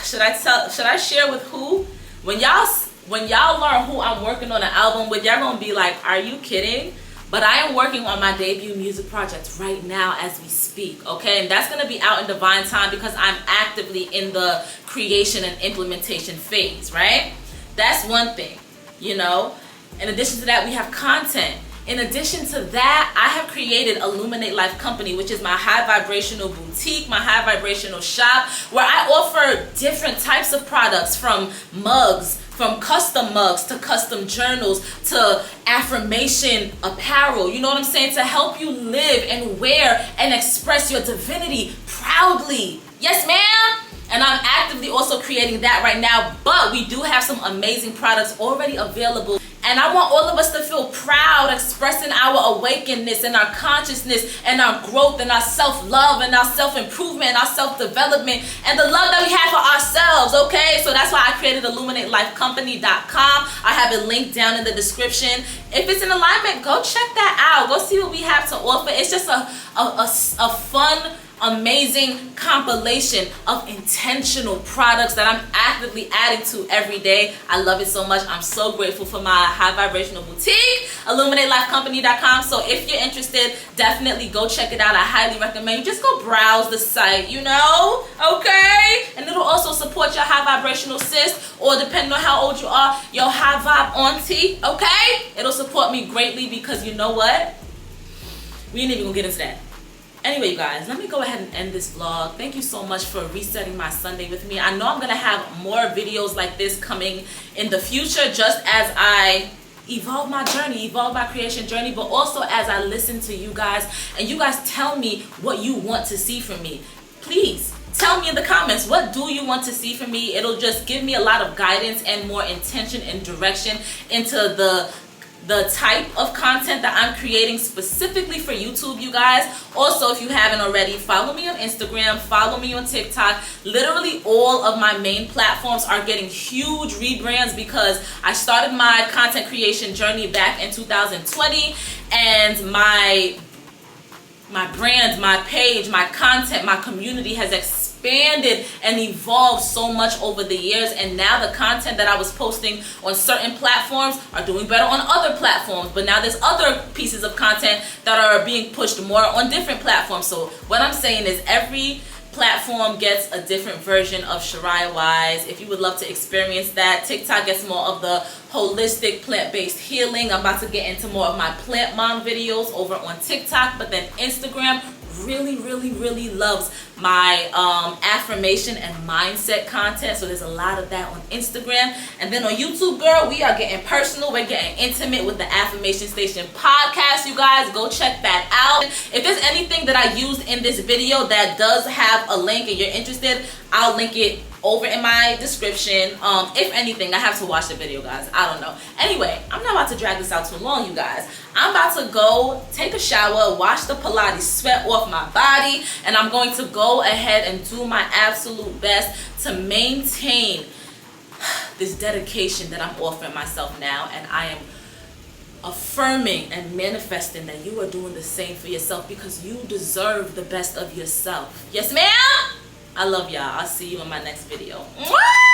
Should I share with who? When y'all learn who I'm working on an album with, y'all gonna be like, are you kidding? But I am working on my debut music project right now as we speak, okay? And that's gonna be out in divine time, because I'm actively in the creation and implementation phase, right? That's one thing, you know? In addition to that, we have content. In addition to that, I have created Illuminate Life Company, which is my high vibrational boutique, my high vibrational shop, where I offer different types of products, from mugs, from custom mugs to custom journals to affirmation apparel, you know what I'm saying, to help you live and wear and express your divinity proudly. Yes, ma'am? And I'm actively also creating that right now. But we do have some amazing products already available, and And I want all of us to feel proud expressing our awakeness and our consciousness and our growth and our self-love and our self-improvement and our self-development and the love that we have for ourselves, okay? So that's why I created illuminatelifecompany.com. I have it linked down in the description. If it's in alignment, go check that out. Go see what we have to offer. It's just a fun, amazing compilation of intentional products that I'm actively adding to every day. I love it so much. I'm so grateful for my high vibrational boutique, illuminatelifecompany.com. So if you're interested, definitely go check it out. I highly recommend you just go browse the site, you know, okay? And it'll also support your high vibrational sis, or depending on how old you are, your high vibe auntie, okay? It'll support me greatly because you know what? We ain't even gonna get into that. Anyway, you guys, let me go ahead and end this vlog. Thank you so much for resetting my Sunday with me. I know I'm gonna have more videos like this coming in the future, just as I evolve my journey, evolve my creation journey, but also as I listen to you guys and you guys tell me what you want to see from me. Please tell me in the comments, what do you want to see from me? It'll just give me a lot of guidance and more intention and direction into the type of content that I'm creating specifically for YouTube, you guys. Also, if you haven't already, follow me on Instagram, follow me on TikTok. Literally all of my main platforms are getting huge rebrands because I started my content creation journey back in 2020, and my brand, my page, my content, my community has expanded and evolved so much over the years, and now the content that I was posting on certain platforms are doing better on other platforms, but now there's other pieces of content that are being pushed more on different platforms. So what I'm saying is every platform gets a different version of Shariya Wise. If you would love to experience that, TikTok gets more of the holistic plant-based healing. I'm about to get into more of my plant mom videos over on TikTok, but then Instagram really loves my affirmation and mindset content, so there's a lot of that on Instagram. And then on YouTube, girl, we are getting personal, we're getting intimate with the Affirmation Station podcast. You guys go check that out. If there's anything that I used in this video that does have a link and you're interested, I'll link it over in my description. If anything, I have to watch the video, guys. I don't know. Anyway, I'm not about to drag this out too long, you guys. I'm about to go take a shower, wash the Pilates sweat off my body, and I'm going to go ahead and do my absolute best to maintain this dedication that I'm offering myself now. And I am affirming and manifesting that you are doing the same for yourself, because you deserve the best of yourself. Yes, ma'am? I love y'all. I'll see you in my next video. Mwah!